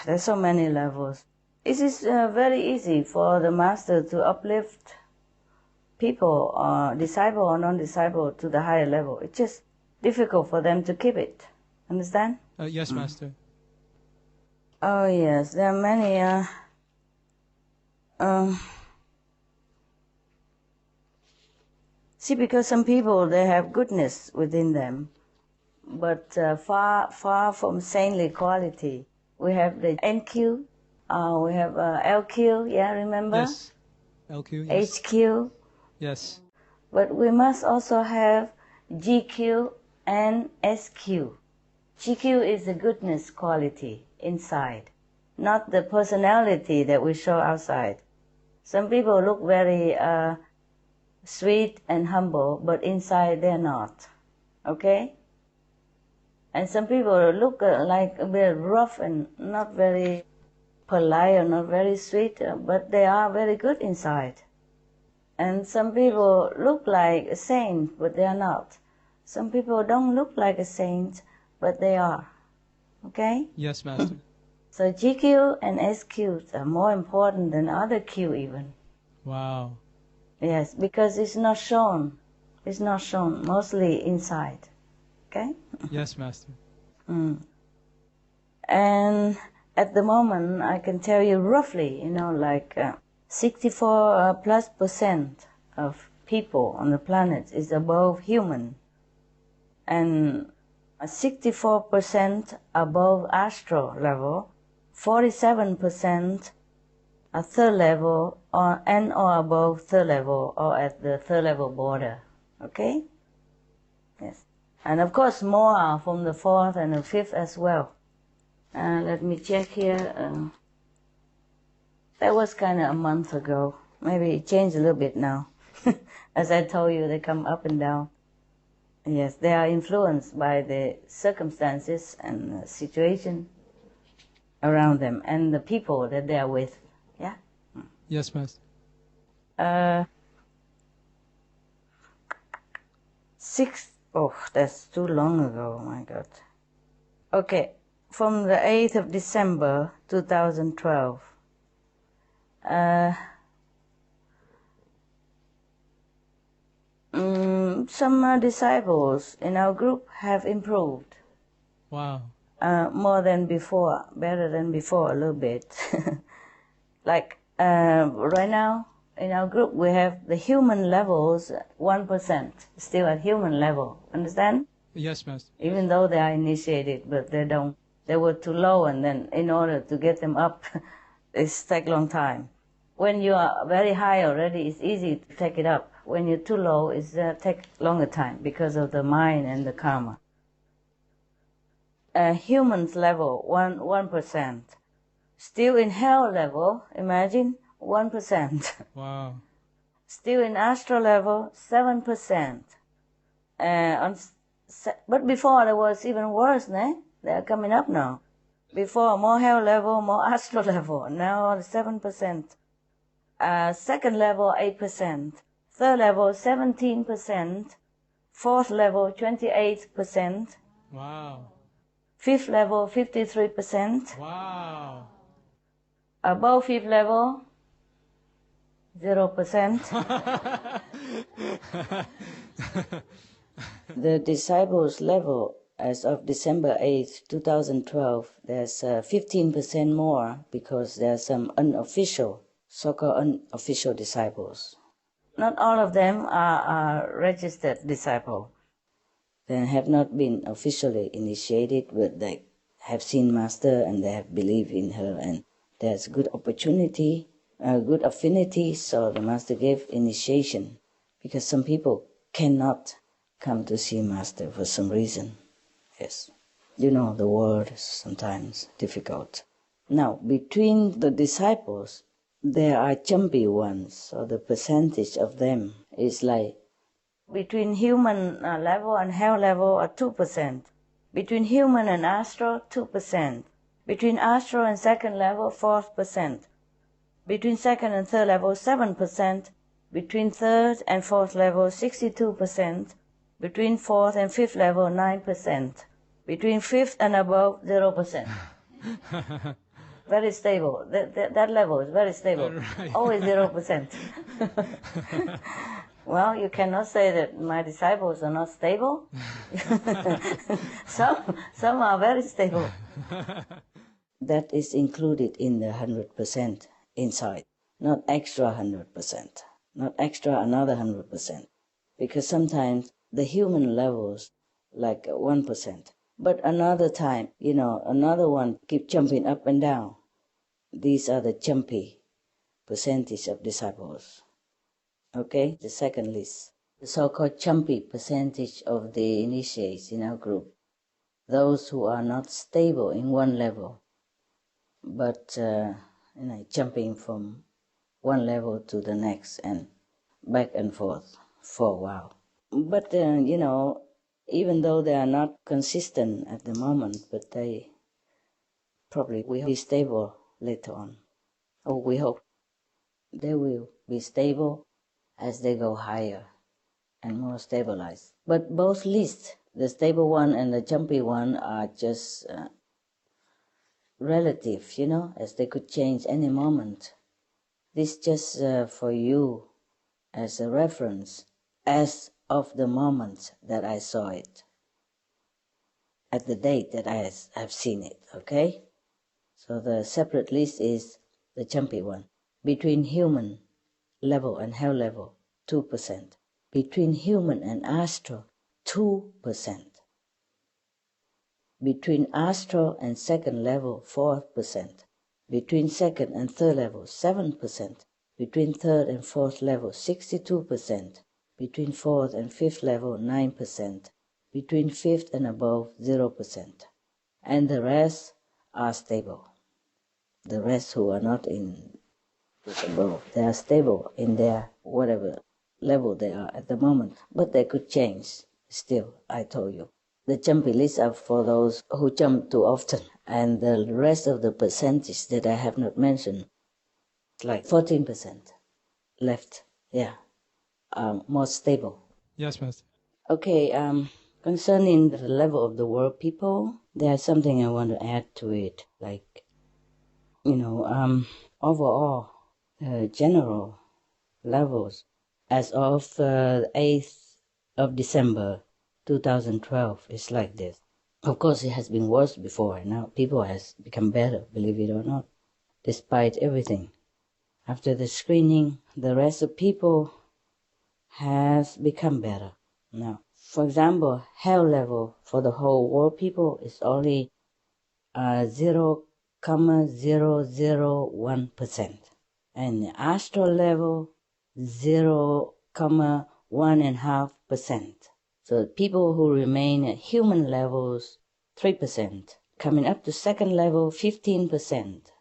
There's so many levels. It is very easy for the Master to uplift people, disciple or non-disciple, to the higher level. It's just difficult for them to keep it. Understand? Yes, Master. Oh, yes. There are many... See, because some people, they have goodness within them, but far from saintly quality. We have the NQ, we have LQ, yeah, remember? Yes. LQ, yes. HQ. Yes. But we must also have GQ and SQ. GQ is the goodness quality inside, not the personality that we show outside. Some people look very sweet and humble, but inside they're not, okay? And some people look like a bit rough and not very polite or not very sweet, but they are very good inside. And some people look like a saint, but they are not. Some people don't look like a saint, but they are. Okay? Yes, Master. So GQ and SQ are more important than other Q even. Wow. Yes, because it's not shown. It's not shown, mostly inside. Okay? Yes, Master. And at the moment, I can tell you roughly, like 64+% of people on the planet is above human, and 64% above astral level, 47% at third level or above third level or at the third level border. Okay? Yes. And of course more are from the fourth and the fifth as well. Let me check here. That was kind of a month ago. Maybe it changed a little bit now. As I told you, they come up and down. Yes, they are influenced by the circumstances and the situation around them and the people that they are with. Yeah? Yes, Master. That's too long ago, my God. Okay, from the 8th of December 2012. Some disciples in our group have improved. Wow. More than before, better than before a little bit. Like right now in our group we have the human levels 1%, still at human level. Understand? Yes, Master. Even though they are initiated, but they were too low, and then in order to get them up, it takes a long time. When you are very high already, it's easy to take it up. When you're too low, it takes longer time because of the mind and the karma. Humans level, 1%. Still in hell level, imagine, 1%. Wow. Still in astral level, 7%. But before there was even worse, né? They are coming up now. Before, more hell level, more astral level. Now 7%. Second level, 8%. Third level, 17%. Fourth level, 28%. Wow. Fifth level, 53%. Wow. Above fifth level, 0%. The disciples level as of December 8th, 2012, there's 15% more because there are some unofficial, so-called unofficial disciples. Not all of them are registered disciples. They have not been officially initiated, but they have seen Master and they have believed in her, and there's good opportunity, good affinity, so the Master gave initiation, because some people cannot come to see Master for some reason. Yes. The world is sometimes difficult. Now, between the disciples, there are jumpy ones, so the percentage of them is like between human level and hell level are 2%. Between human and astral, 2%. Between astral and second level, 4%. Between second and third level, 7%. Between third and fourth level, 62%. Between fourth and fifth level, 9%. Between fifth and above, 0%. Very stable. That level is very stable. Right. Always 0%. Well, you cannot say that my disciples are not stable. Some are very stable. That is included in the 100% inside, not extra 100%, not extra another 100%. Because sometimes the human levels like 1%, but another time, another one keep jumping up and down. These are the jumpy percentage of disciples. Okay, the second list, the so-called jumpy percentage of the initiates in our group, those who are not stable in one level, but jumping from one level to the next and back and forth for a while. But even though they are not consistent at the moment, but they probably will be stable later on. Or we hope they will be stable as they go higher and more stabilized. But both lists, the stable one and the jumpy one, are just relative, you know, as they could change any moment. This just for you as a reference, as of the moment that I saw it, at the date that I have seen it, okay? So the separate list is the jumpy one. Between human level and hell level, 2%. Between human and astral, 2%. Between astral and second level, 4%. Between second and third level, 7%. Between third and fourth level, 62%. Between fourth and fifth level, 9%. Between fifth and above, 0%. And the rest are stable. The rest who are not in above, they are stable in their whatever level they are at the moment. But they could change still, I told you. The jumpy lists are for those who jump too often. And the rest of the percentage that I have not mentioned, like 14% left, yeah, more stable. Yes, Master. Okay, concerning the level of the world people, there's something I want to add to it. Like, you know, overall, general levels as of 8th of December 2012 is like this. Of course, it has been worse before. Now people has become better, believe it or not, despite everything. After the screening, the rest of people has become better. Now, for example, hell level for the whole world people is only 0,001%. And the astral level, 0,1.5%. So people who remain at human levels, 3%. Coming up to second level, 15%.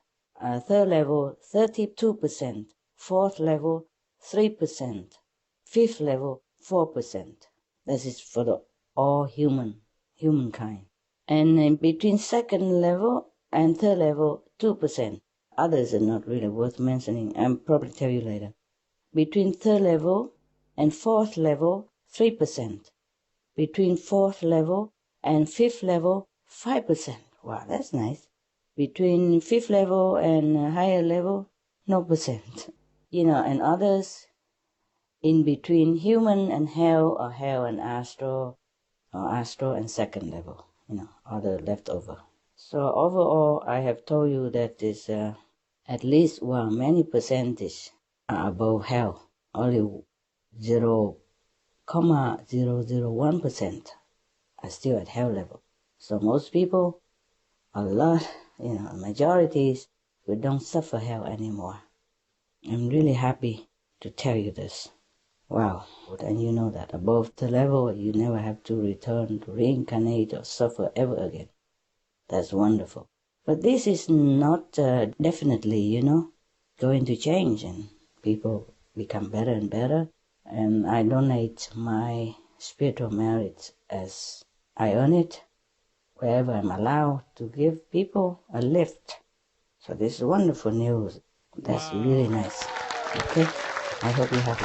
Third level, 32%. Fourth level, 3%. Fifth level, 4%. That is for the all humankind. And in between second level and third level, 2%. Others are not really worth mentioning. I'll probably tell you later. Between third level and fourth level, 3%. Between fourth level and fifth level, 5%. Wow, that's nice. Between fifth level and higher level, no percent. You know, and others in between human and hell, or hell and astral, or astral and second level, you know, other leftover. So overall, I have told you that there's at least, well, many percentage are above hell. Only 0,001% are still at hell level. So most people, a lot, you know, majorities, we don't suffer hell anymore. I'm really happy to tell you this. Wow. And you know that above the level, you never have to return to reincarnate or suffer ever again. That's wonderful. But this is not definitely, you know, going to change, and people become better and better. And I donate my spiritual merit as I earn it, wherever I'm allowed to give people a lift. So this is wonderful news. That's really nice. Okay? I hope you're happy.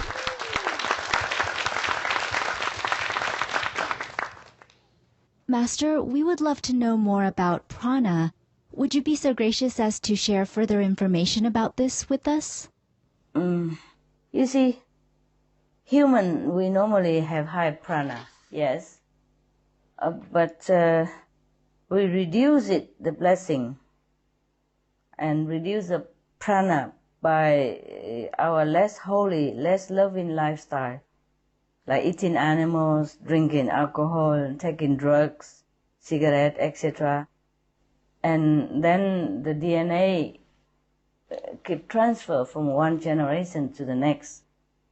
Master, we would love to know more about prana. Would you be so gracious as to share further information about this with us? You see, human, we normally have high prana, yes. But we reduce it, the blessing, and reduce the prana by our less holy, less loving lifestyle, like eating animals, drinking alcohol, taking drugs, cigarette, etc. And then the DNA keep transfer from one generation to the next.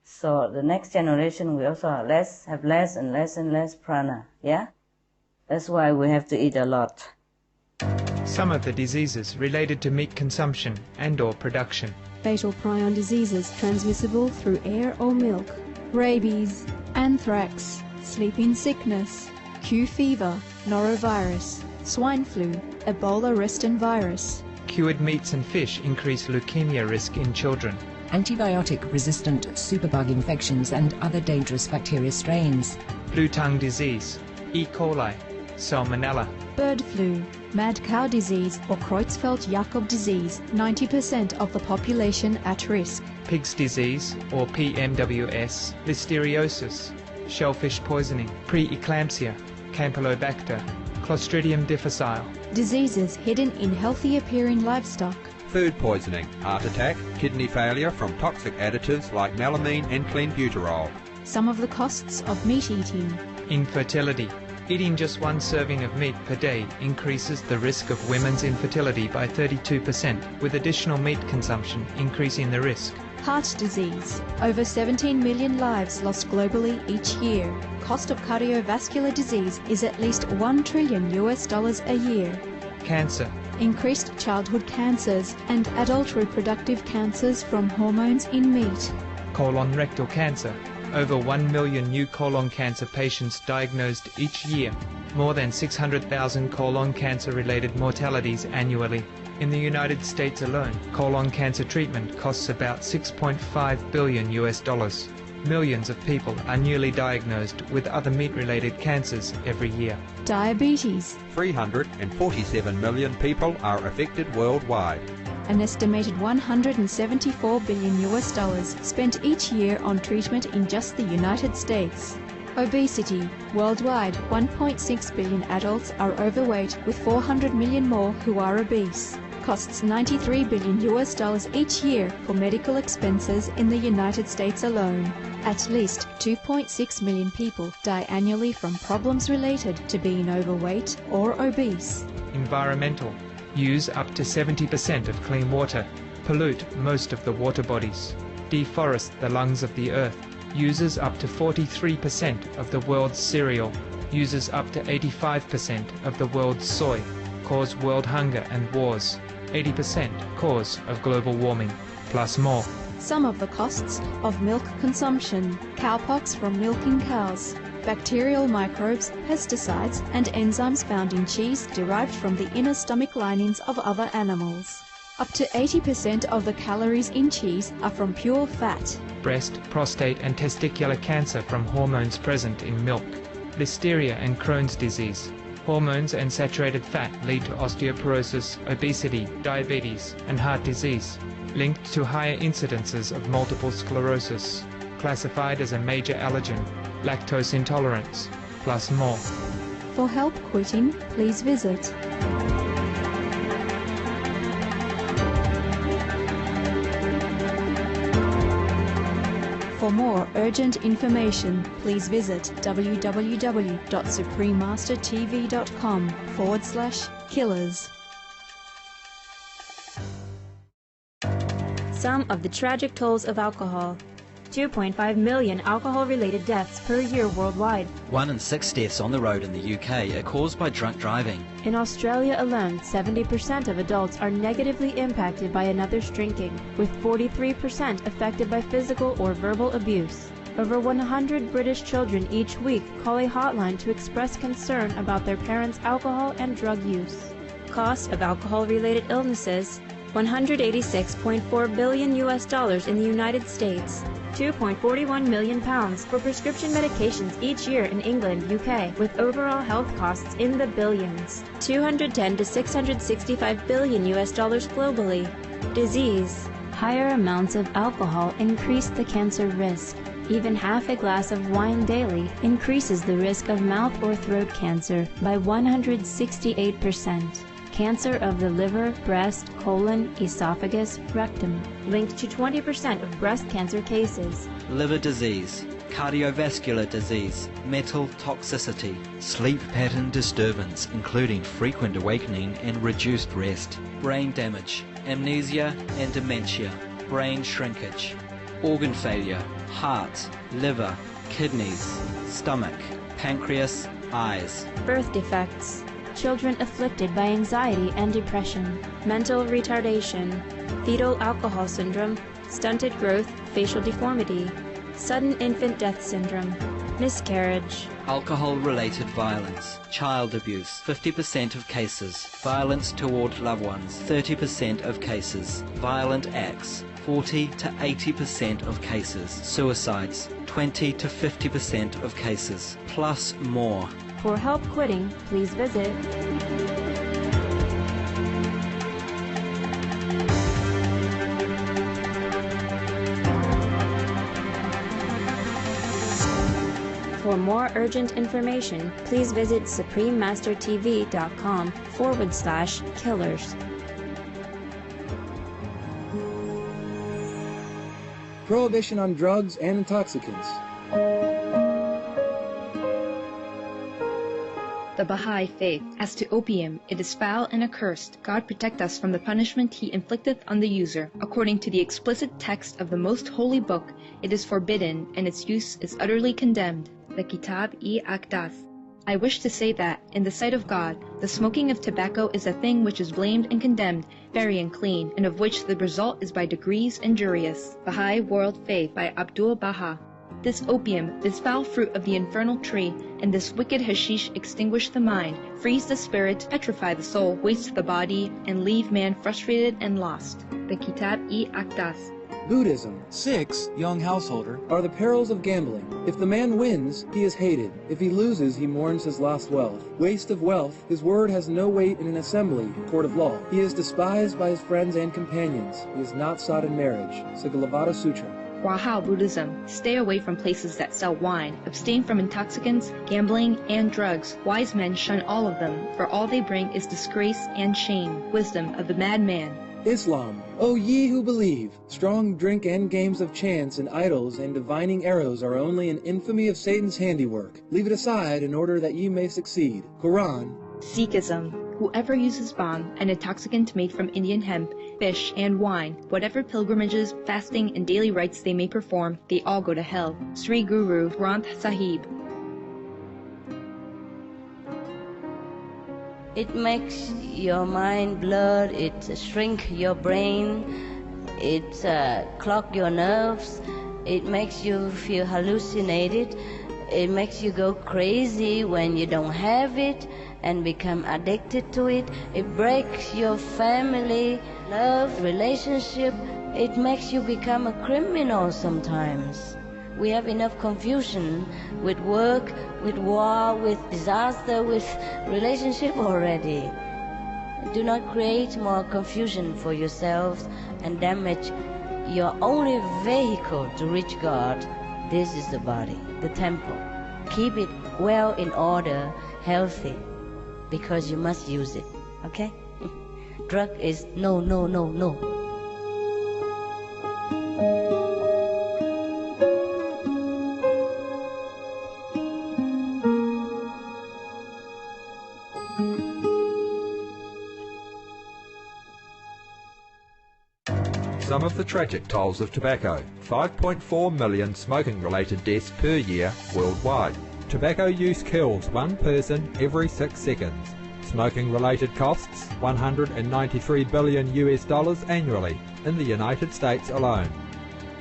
So the next generation we also have less and less prana, yeah? That's why we have to eat a lot. Some of the diseases related to meat consumption and/or production. Fatal prion diseases transmissible through air or milk. Rabies, anthrax, sleeping sickness, Q fever, norovirus, swine flu, Ebola reston virus. Cured meats and fish increase leukemia risk in children. antibiotic-resistant superbug infections and other dangerous bacteria strains. Blue tongue disease, E. coli, Salmonella. Bird flu, mad cow disease or Creutzfeldt-Jakob disease, 90% of the population at risk. Pig's disease, or PMWS, Listeriosis, shellfish poisoning, preeclampsia, Campylobacter, Clostridium difficile. Diseases hidden in healthy-appearing livestock. Food poisoning, heart attack, kidney failure from toxic additives like melamine and clenbuterol. Some of the costs of meat eating. Infertility. Eating just one serving of meat per day increases the risk of women's infertility by 32%, with additional meat consumption increasing the risk. Heart disease. Over 17 million lives lost globally each year. Cost of cardiovascular disease is at least $1 trillion a year. Cancer. Increased childhood cancers and adult reproductive cancers from hormones in meat. Colon rectal cancer. Over 1 million new colon cancer patients diagnosed each year. More than 600,000 colon cancer-related mortalities annually. In the United States alone, colon cancer treatment costs about $6.5 billion. Millions of people are newly diagnosed with other meat-related cancers every year. Diabetes. 347 million people are affected worldwide. An estimated $174 billion spent each year on treatment in just the United States. Obesity. Worldwide, 1.6 billion adults are overweight, with 400 million more who are obese. Costs $93 billion each year for medical expenses in the United States alone. At least 2.6 million people die annually from problems related to being overweight or obese. Environmental. Use up to 70% of clean water. Pollute most of the water bodies. Deforest the lungs of the earth. Uses up to 43% of the world's cereal. Uses up to 85% of the world's soy. Cause world hunger and wars. 80% cause of global warming, plus more. Some of the costs of milk consumption. Cowpox from milking cows. Bacterial microbes, pesticides, and enzymes found in cheese derived from the inner stomach linings of other animals. Up to 80% of the calories in cheese are from pure fat. Breast, prostate, and testicular cancer from hormones present in milk. Listeria and Crohn's disease. Hormones and saturated fat lead to osteoporosis, obesity, diabetes, and heart disease, linked to higher incidences of multiple sclerosis, classified as a major allergen, lactose intolerance, plus more. For help quitting, please visit For more urgent information, please visit www.suprememastertv.com/killers. Some of the tragic tolls of alcohol. 2.5 million alcohol-related deaths per year worldwide. 1 in 6 deaths on the road in the UK are caused by drunk driving. In Australia alone, 70% of adults are negatively impacted by another's drinking, with 43% affected by physical or verbal abuse. Over 100 British children each week call a hotline to express concern about their parents' alcohol and drug use. Cost of alcohol-related illnesses, $186.4 billion in the United States. £2.41 million for prescription medications each year in England, UK, with overall health costs in the billions. $210 to $665 billion globally. Disease. Higher amounts of alcohol increase the cancer risk. Even half a glass of wine daily increases the risk of mouth or throat cancer by 168%. Cancer of the liver, breast, colon, esophagus, rectum, linked to 20% of breast cancer cases. Liver disease, cardiovascular disease, metal toxicity, sleep pattern disturbance including frequent awakening and reduced rest, brain damage, amnesia and dementia, brain shrinkage, organ failure, heart, liver, kidneys, stomach, pancreas, eyes. Birth defects. Children afflicted by anxiety and depression, mental retardation, fetal alcohol syndrome, stunted growth, facial deformity, sudden infant death syndrome, miscarriage. Alcohol-related violence, child abuse, 50% of cases, violence toward loved ones, 30% of cases, violent acts, 40 to 80% of cases. Suicides, 20 to 50% of cases, plus more. For help quitting, please visit For more urgent information, please visit suprememastertv.com/killers. Prohibition on drugs and intoxicants. The Baha'i Faith. As to opium, it is foul and accursed. God protect us from the punishment He inflicteth on the user. According to the explicit text of the Most Holy Book, it is forbidden and its use is utterly condemned. The Kitab-i-Aqdas. I wish to say that, in the sight of God, the smoking of tobacco is a thing which is blamed and condemned, very unclean, and of which the result is by degrees injurious. Baha'i World Faith by Abdul Baha. This opium, this foul fruit of the infernal tree, and this wicked hashish extinguish the mind, freeze the spirit, petrify the soul, waste the body, and leave man frustrated and lost. The Kitab-i-Aqdas. Buddhism. 6, young householder, are the perils of gambling. If the man wins, he is hated. If he loses, he mourns his lost wealth. Waste of wealth, his word has no weight in an assembly, court of law. He is despised by his friends and companions. He is not sought in marriage. Sigalavada Sutra. Wahao Buddhism. Stay away from places that sell wine. Abstain from intoxicants, gambling, and drugs. Wise men shun all of them, for all they bring is disgrace and shame. Wisdom of the madman. Islam. O ye who believe, strong drink and games of chance and idols and divining arrows are only an infamy of Satan's handiwork. Leave it aside in order that ye may succeed. Quran. Sikhism. Whoever uses bhang, an intoxicant made from Indian hemp, fish, and wine, whatever pilgrimages, fasting, and daily rites they may perform, they all go to hell. Sri Guru Granth Sahib. It makes your mind blurred, it shrink your brain, it clog your nerves, it makes you feel hallucinated, it makes you go crazy when you don't have it and become addicted to it. It breaks your family, love, relationship. It makes you become a criminal sometimes. We have enough confusion with work, with war, with disaster, with relationship already. Do not create more confusion for yourselves and damage your only vehicle to reach God. This is the body, the temple. Keep it well in order, healthy, because you must use it, okay? Drug is no, no, no, no. Some of the tragic tolls of tobacco. 5.4 million smoking-related deaths per year worldwide. Tobacco use kills one person every 6 seconds. Smoking-related costs $193 billion annually in the United States alone.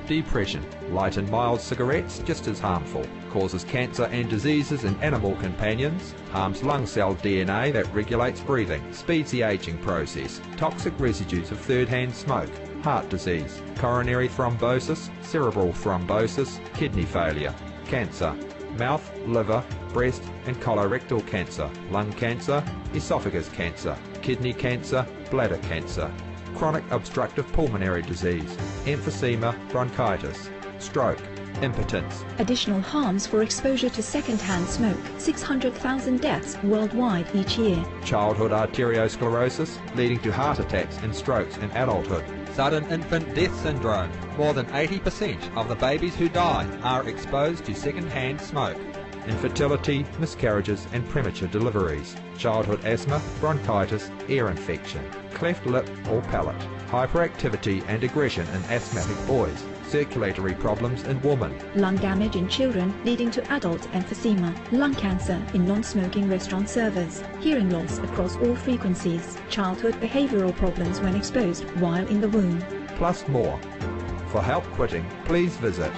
Depression. Light and mild cigarettes just as harmful. Causes cancer and diseases in animal companions. Harms lung cell DNA that regulates breathing. Speeds the aging process. Toxic residues of third-hand smoke. Heart disease. Coronary thrombosis. Cerebral thrombosis. Kidney failure. Cancer. Mouth, liver, breast and colorectal cancer. Lung cancer. Esophagus cancer. Kidney cancer. Bladder cancer. Chronic obstructive pulmonary disease, emphysema, bronchitis, stroke, impotence. Additional harms for exposure to second-hand smoke. 600,000 deaths worldwide each year. Childhood arteriosclerosis, leading to heart attacks and strokes in adulthood. Sudden infant death syndrome. More than 80% of the babies who die are exposed to second-hand smoke. Infertility, miscarriages and premature deliveries. Childhood asthma, bronchitis, ear infection. Cleft lip or palate. Hyperactivity and aggression in asthmatic boys. Circulatory problems in women. Lung damage in children leading to adult emphysema. Lung cancer in non-smoking restaurant servers. Hearing loss across all frequencies. Childhood behavioral problems when exposed while in the womb. Plus more. For help quitting, please visit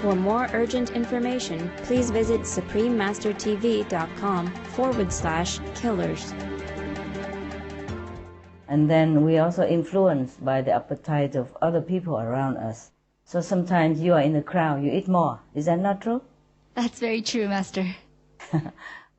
For more urgent information, please visit suprememastertv.com/killers. And then we also influenced by the appetite of other people around us. So sometimes you are in the crowd, you eat more. Is that not true? That's very true, Master.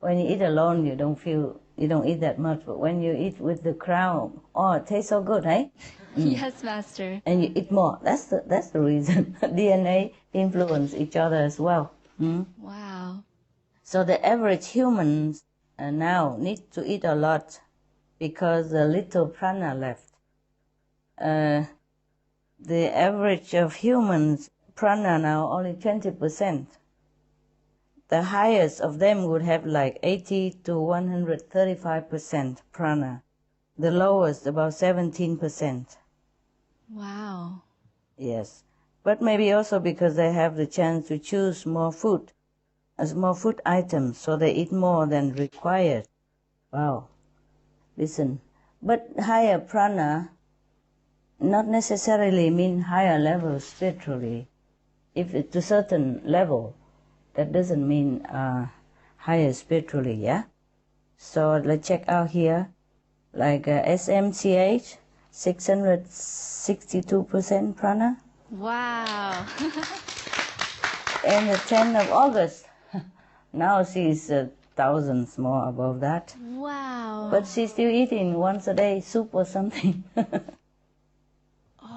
When you eat alone, you don't eat that much. But when you eat with the crowd, oh, it tastes so good, eh? Yes, Master. And you eat more. That's the reason. DNA influence each other as well. Wow. So the average humans now need to eat a lot because a little prana left. The average of humans prana now only 20%. The highest of them would have like 80 to 135% prana. The lowest about 17%. Wow. Yes. But maybe also because they have the chance to choose more food items, so they eat more than required. Wow. Listen. But higher prana not necessarily mean higher level spiritually. If it's a certain level, that doesn't mean higher spiritually, yeah? So let's check out here, like SMCH, 662% prana. Wow. And the 10th of August, now she's thousands more above that. Wow. But she's still eating once a day soup or something.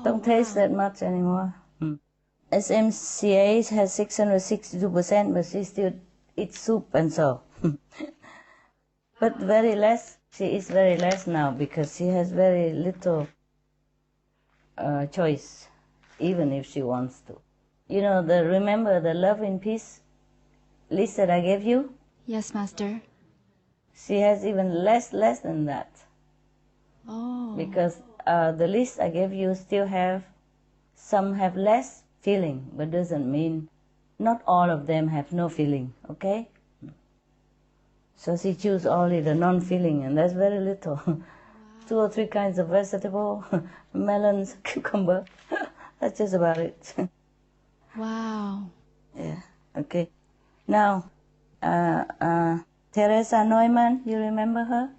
Don't taste that much anymore. SMCH has 662%, but she still eats soup and so. But very less, she eats very less now because she has very little choice, even if she wants to. You know, remember the Love and Peace list that I gave you? Yes, Master. She has even less than that. Oh. Because the list I gave you still some have less feeling, but doesn't mean not all of them have no feeling, okay? So she choose only the non-feeling, and that's very little. Wow. 2 or 3 kinds of vegetable, melons, cucumber. That's just about it. Wow. Yeah, okay. Now, Teresa Neumann, you remember her?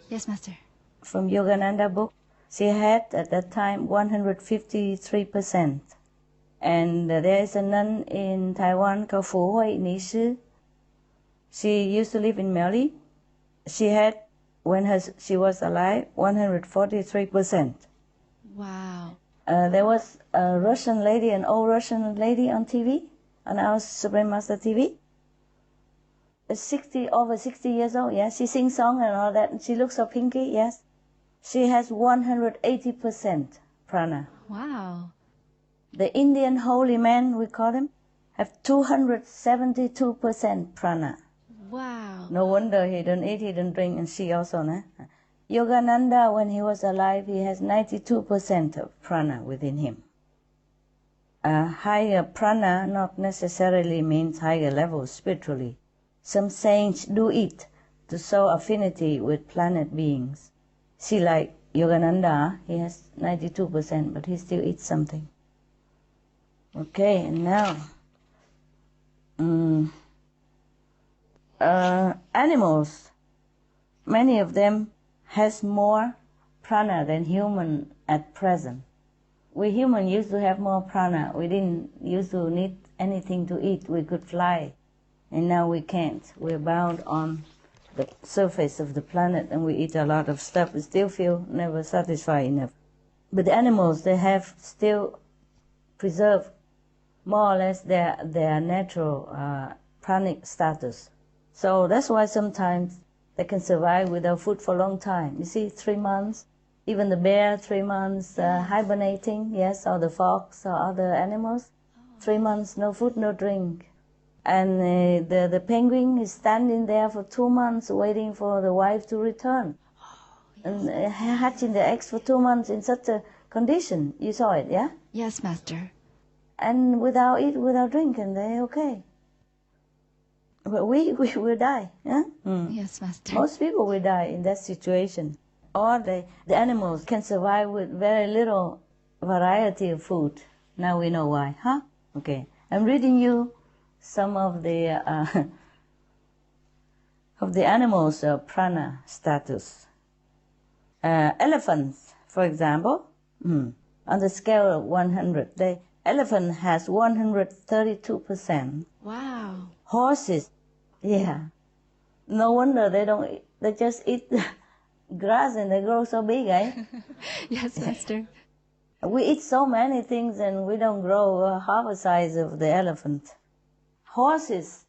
Yes, Master. From Yogananda book. She had, at that time, 153%. And there is a nun in Taiwan called Fu Hui Ni Shi. She used to live in Mali. She had, when she was alive, 143%. Wow. There was a Russian lady, an old Russian lady on TV, on our Supreme Master TV. Over 60 years old, yes. She sings songs and all that, and she looks so pinky, yes. She has 180% prana. Wow. The Indian holy men, we call them, have 272% prana. Wow. No wonder he don't eat, he don't drink, and she also, nah? Yogananda, when he was alive, he has 92% of prana within him. Higher prana not necessarily means higher level spiritually. Some saints do eat to show affinity with planet beings. See, like Yogananda, he has 92%, but he still eats something. Okay, and now, animals, many of them has more prana than human at present. We human used to have more prana. We didn't used to need anything to eat. We could fly, and now we can't. We're bound on the surface of the planet, and we eat a lot of stuff. We still feel never satisfied enough. But the animals, they have still preserved more or less their natural pranic status. So that's why sometimes they can survive without food for a long time. You see, 3 months, even the bear, 3 months hibernating, yes, or the fox or other animals, 3 months, no food, no drink. And the penguin is standing there for 2 months waiting for the wife to return. And hatching the eggs for 2 months in such a condition. You saw it, yeah? Yes, Master. And without eat, without drink, and they're okay. But we will die, yeah? Yes, Master. Most people will die in that situation. Or the animals can survive with very little variety of food. Now we know why, huh? Okay. I'm reading you some of the animals' prana status. Elephants, for example, on the scale of 100, the elephant has 132%. Wow. Horses, yeah. No wonder they don't eat, they just eat grass and they grow so big, eh? Yes, Master. We eat so many things and we don't grow half the size of the elephant. Horses,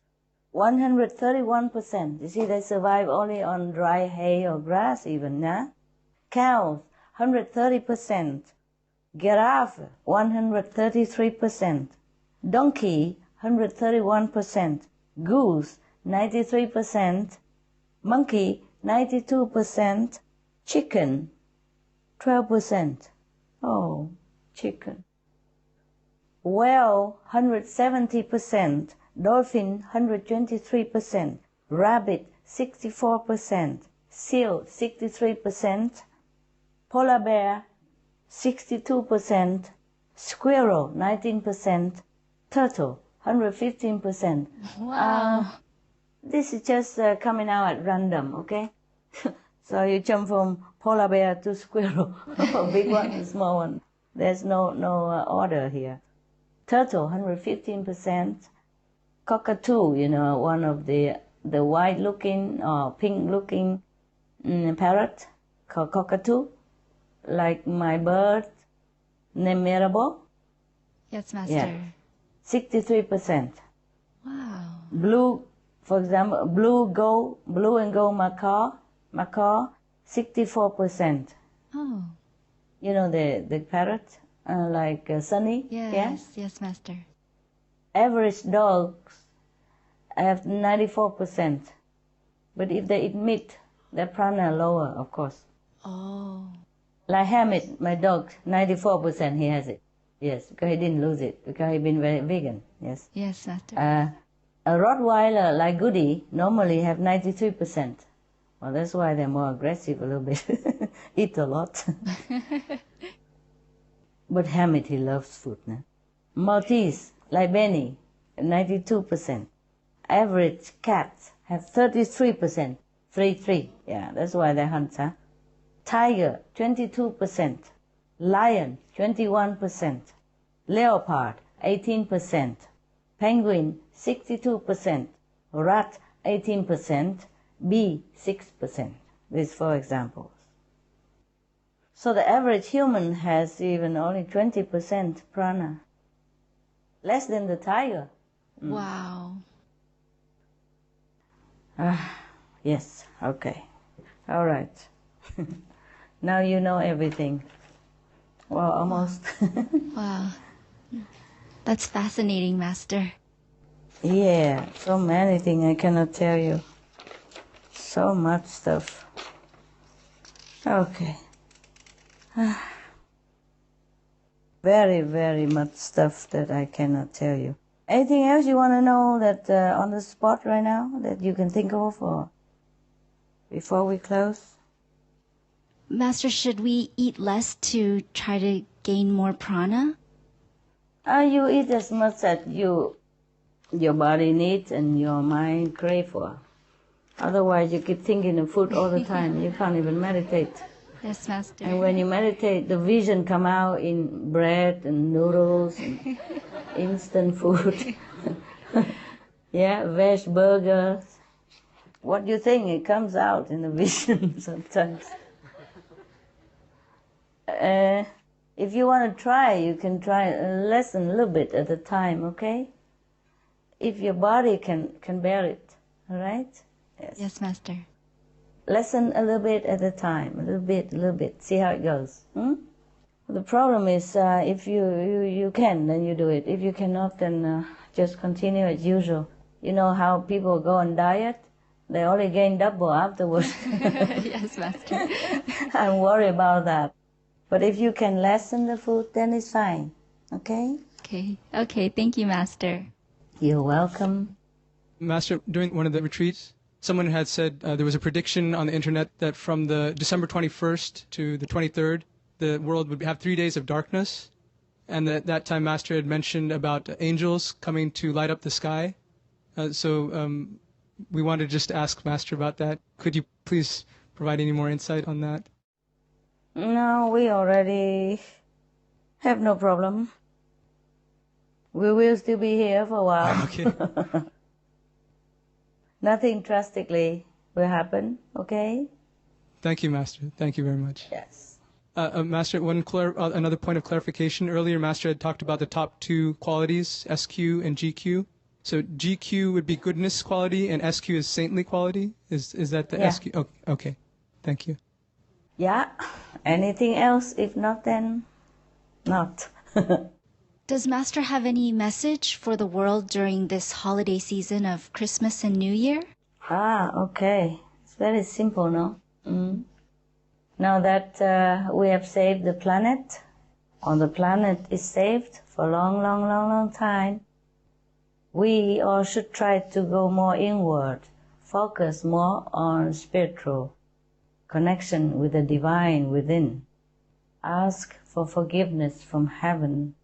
131%. You see, they survive only on dry hay or grass even, yeah? Cows, 130%. Giraffe, 133%. Donkey, 131%. Goose, 93%. Monkey, 92%. Chicken, 12%. Oh, chicken. Whale, 170%. Dolphin, 123%. Rabbit, 64%. Seal, 63%. Polar bear, 62%. Squirrel, 19%. Turtle, 115%. Wow. This is just coming out at random, okay? So you jump from polar bear to squirrel, big one and small one. There's no order here. Turtle, 115%. Cockatoo, you know, one of the white-looking or pink-looking parrot called cockatoo, like my bird named Mirabel. Yes, Master. Yeah, 63%. Wow. Blue, for example, blue and gold macaw, 64%. Oh. You know the parrot, like Sunny? Yes, yes, Master. Average dogs have 94%. But if they eat meat, their prana lower, of course. Oh. Like Hamid, my dog, 94% he has it. Yes, because he didn't lose it, because he been very vegan. Yes. Yes, Master. A Rottweiler like Goody normally have 93%. Well, that's why they're more aggressive a little bit. Eat a lot. But Hamid, he loves food. No? Maltese, like Benny, 92%. Average cats have 33%. 3-3. Yeah, that's why they hunt, huh? Tiger, 22%. Lion, 21%. Leopard, 18%. Penguin, 62%. Rat, 18%. Bee, 6%. These 4 examples. So the average human has even only 20% prana. Less than the tiger. Wow. Yes, okay. All right. Now you know everything. Well, almost. Wow. That's fascinating, Master. Yeah, so many things I cannot tell you. So much stuff. Okay. Very, very much stuff that I cannot tell you. Anything else you want to know that on the spot right now that you can think of, or before we close? Master, should we eat less to try to gain more prana? You eat as much as your body needs and your mind crave for. Otherwise, you keep thinking of food all the time. You can't even meditate. Yes, Master. And when you meditate, the vision come out in bread and noodles and instant food. Yeah, veg burgers. What do you think? It comes out in the vision sometimes. If you want to try, you can try less than a little bit at a time, okay? If your body can bear it, all right? Yes. Yes, Master. Lessen a little bit at a time, a little bit. See how it goes. The problem is if you can, then you do it. If you cannot, then just continue as usual. You know how people go on diet? They only gain double afterwards. Yes, Master. I'm worried about that. But if you can lessen the food, then it's fine. Okay? Okay, thank you, Master. You're welcome. Master, during one of the retreats, someone had said there was a prediction on the internet that from the December 21st to the 23rd, the world would have 3 days of darkness. And at that time, Master had mentioned about angels coming to light up the sky. So we wanted to just ask Master about that. Could you please provide any more insight on that? No, we already have no problem. We will still be here for a while. Okay. Nothing drastically will happen, okay? Thank you, Master. Thank you very much. Yes. Master, another point of clarification. Earlier, Master had talked about the top two qualities, SQ and GQ. So GQ would be goodness quality and SQ is saintly quality? Is that the SQ? Oh, okay. Thank you. Yeah. Anything else? If not, then not. Does Master have any message for the world during this holiday season of Christmas and New Year? Okay. It's very simple, no? Now that we have saved the planet, or the planet is saved for a long time, we all should try to go more inward, focus more on spiritual connection with the divine within. Ask for forgiveness from heaven.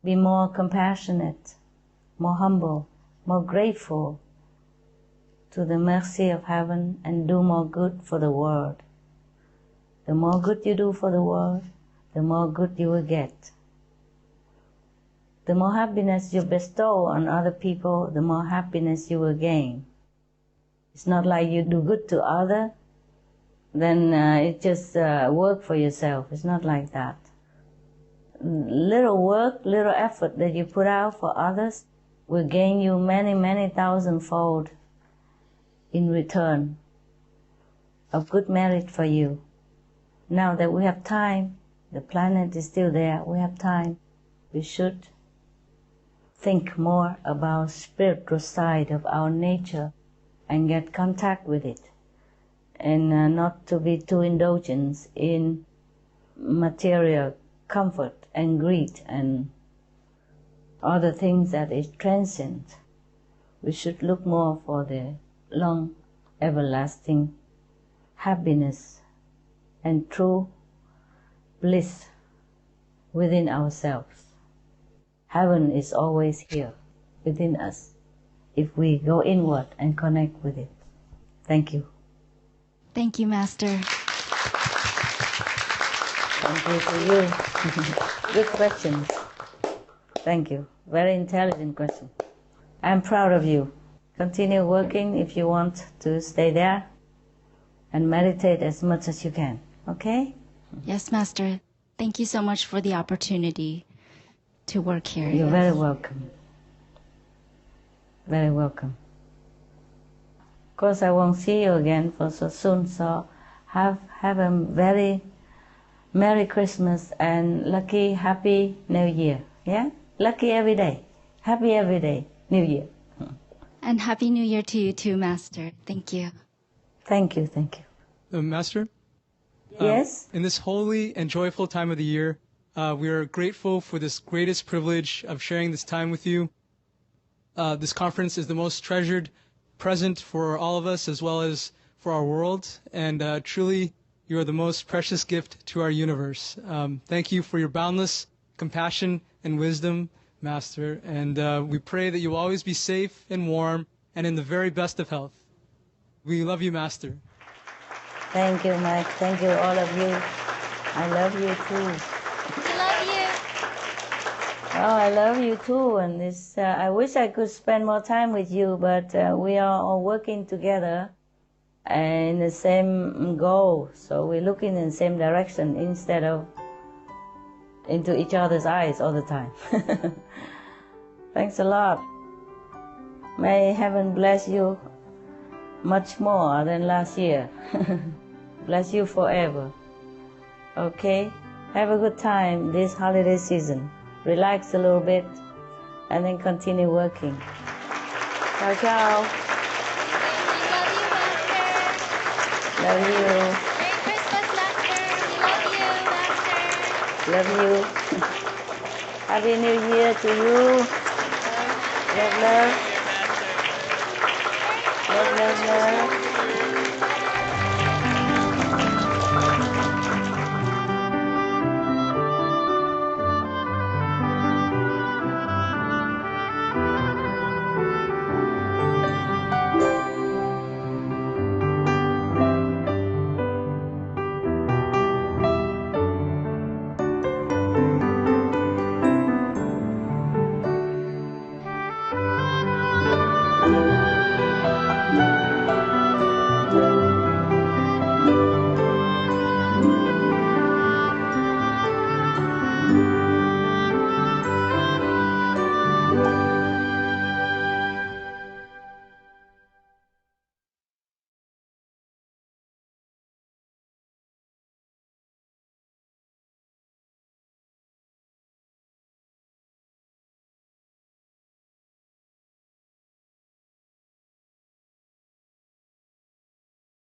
Be more compassionate, more humble, more grateful to the mercy of heaven, and do more good for the world. The more good you do for the world, the more good you will get. The more happiness you bestow on other people, the more happiness you will gain. It's not like you do good to others, then it just work for yourself. It's not like that. Little work, little effort that you put out for others will gain you many thousandfold in return of good merit for you. Now that we have time, the planet is still there, we have time, we should think more about spiritual side of our nature and get contact with it, and not to be too indulgent in material comfort and greed and other things that is transient. We should look more for the long, everlasting happiness and true bliss within ourselves. Heaven is always here within us if we go inward and connect with it. Thank you. Thank you, Master. Thank you to you. Good questions. Thank you. Very intelligent question. I'm proud of you. Continue working if you want to stay there, and meditate as much as you can. Okay? Yes, Master. Thank you so much for the opportunity to work here. You're very welcome. Very welcome. Of course, I won't see you again for so soon, so have a very Merry Christmas and lucky, happy New Year. Yeah? Lucky every day. Happy every day. New Year. And Happy New Year to you too, Master. Thank you. Thank you. Master? Yes? In this holy and joyful time of the year, we are grateful for this greatest privilege of sharing this time with you. This conference is the most treasured present for all of us as well as for our world, and truly you are the most precious gift to our universe. Thank you for your boundless compassion and wisdom, Master, and we pray that you will always be safe and warm and in the very best of health. We love you, Master. Thank you, Mike. Thank you, all of you. I love you too. I love you. Oh, I love you too. And this, I wish I could spend more time with you, but we are all working together in the same goal. So we're looking in the same direction instead of into each other's eyes all the time. Thanks a lot. May heaven bless you much more than last year. Bless you forever. Okay? Have a good time this holiday season. Relax a little bit and then continue working. Ciao, ciao. Love you. Merry Christmas, Master. We love you, Master. Love you. Happy New Year to you. Love, love. Love, love, love.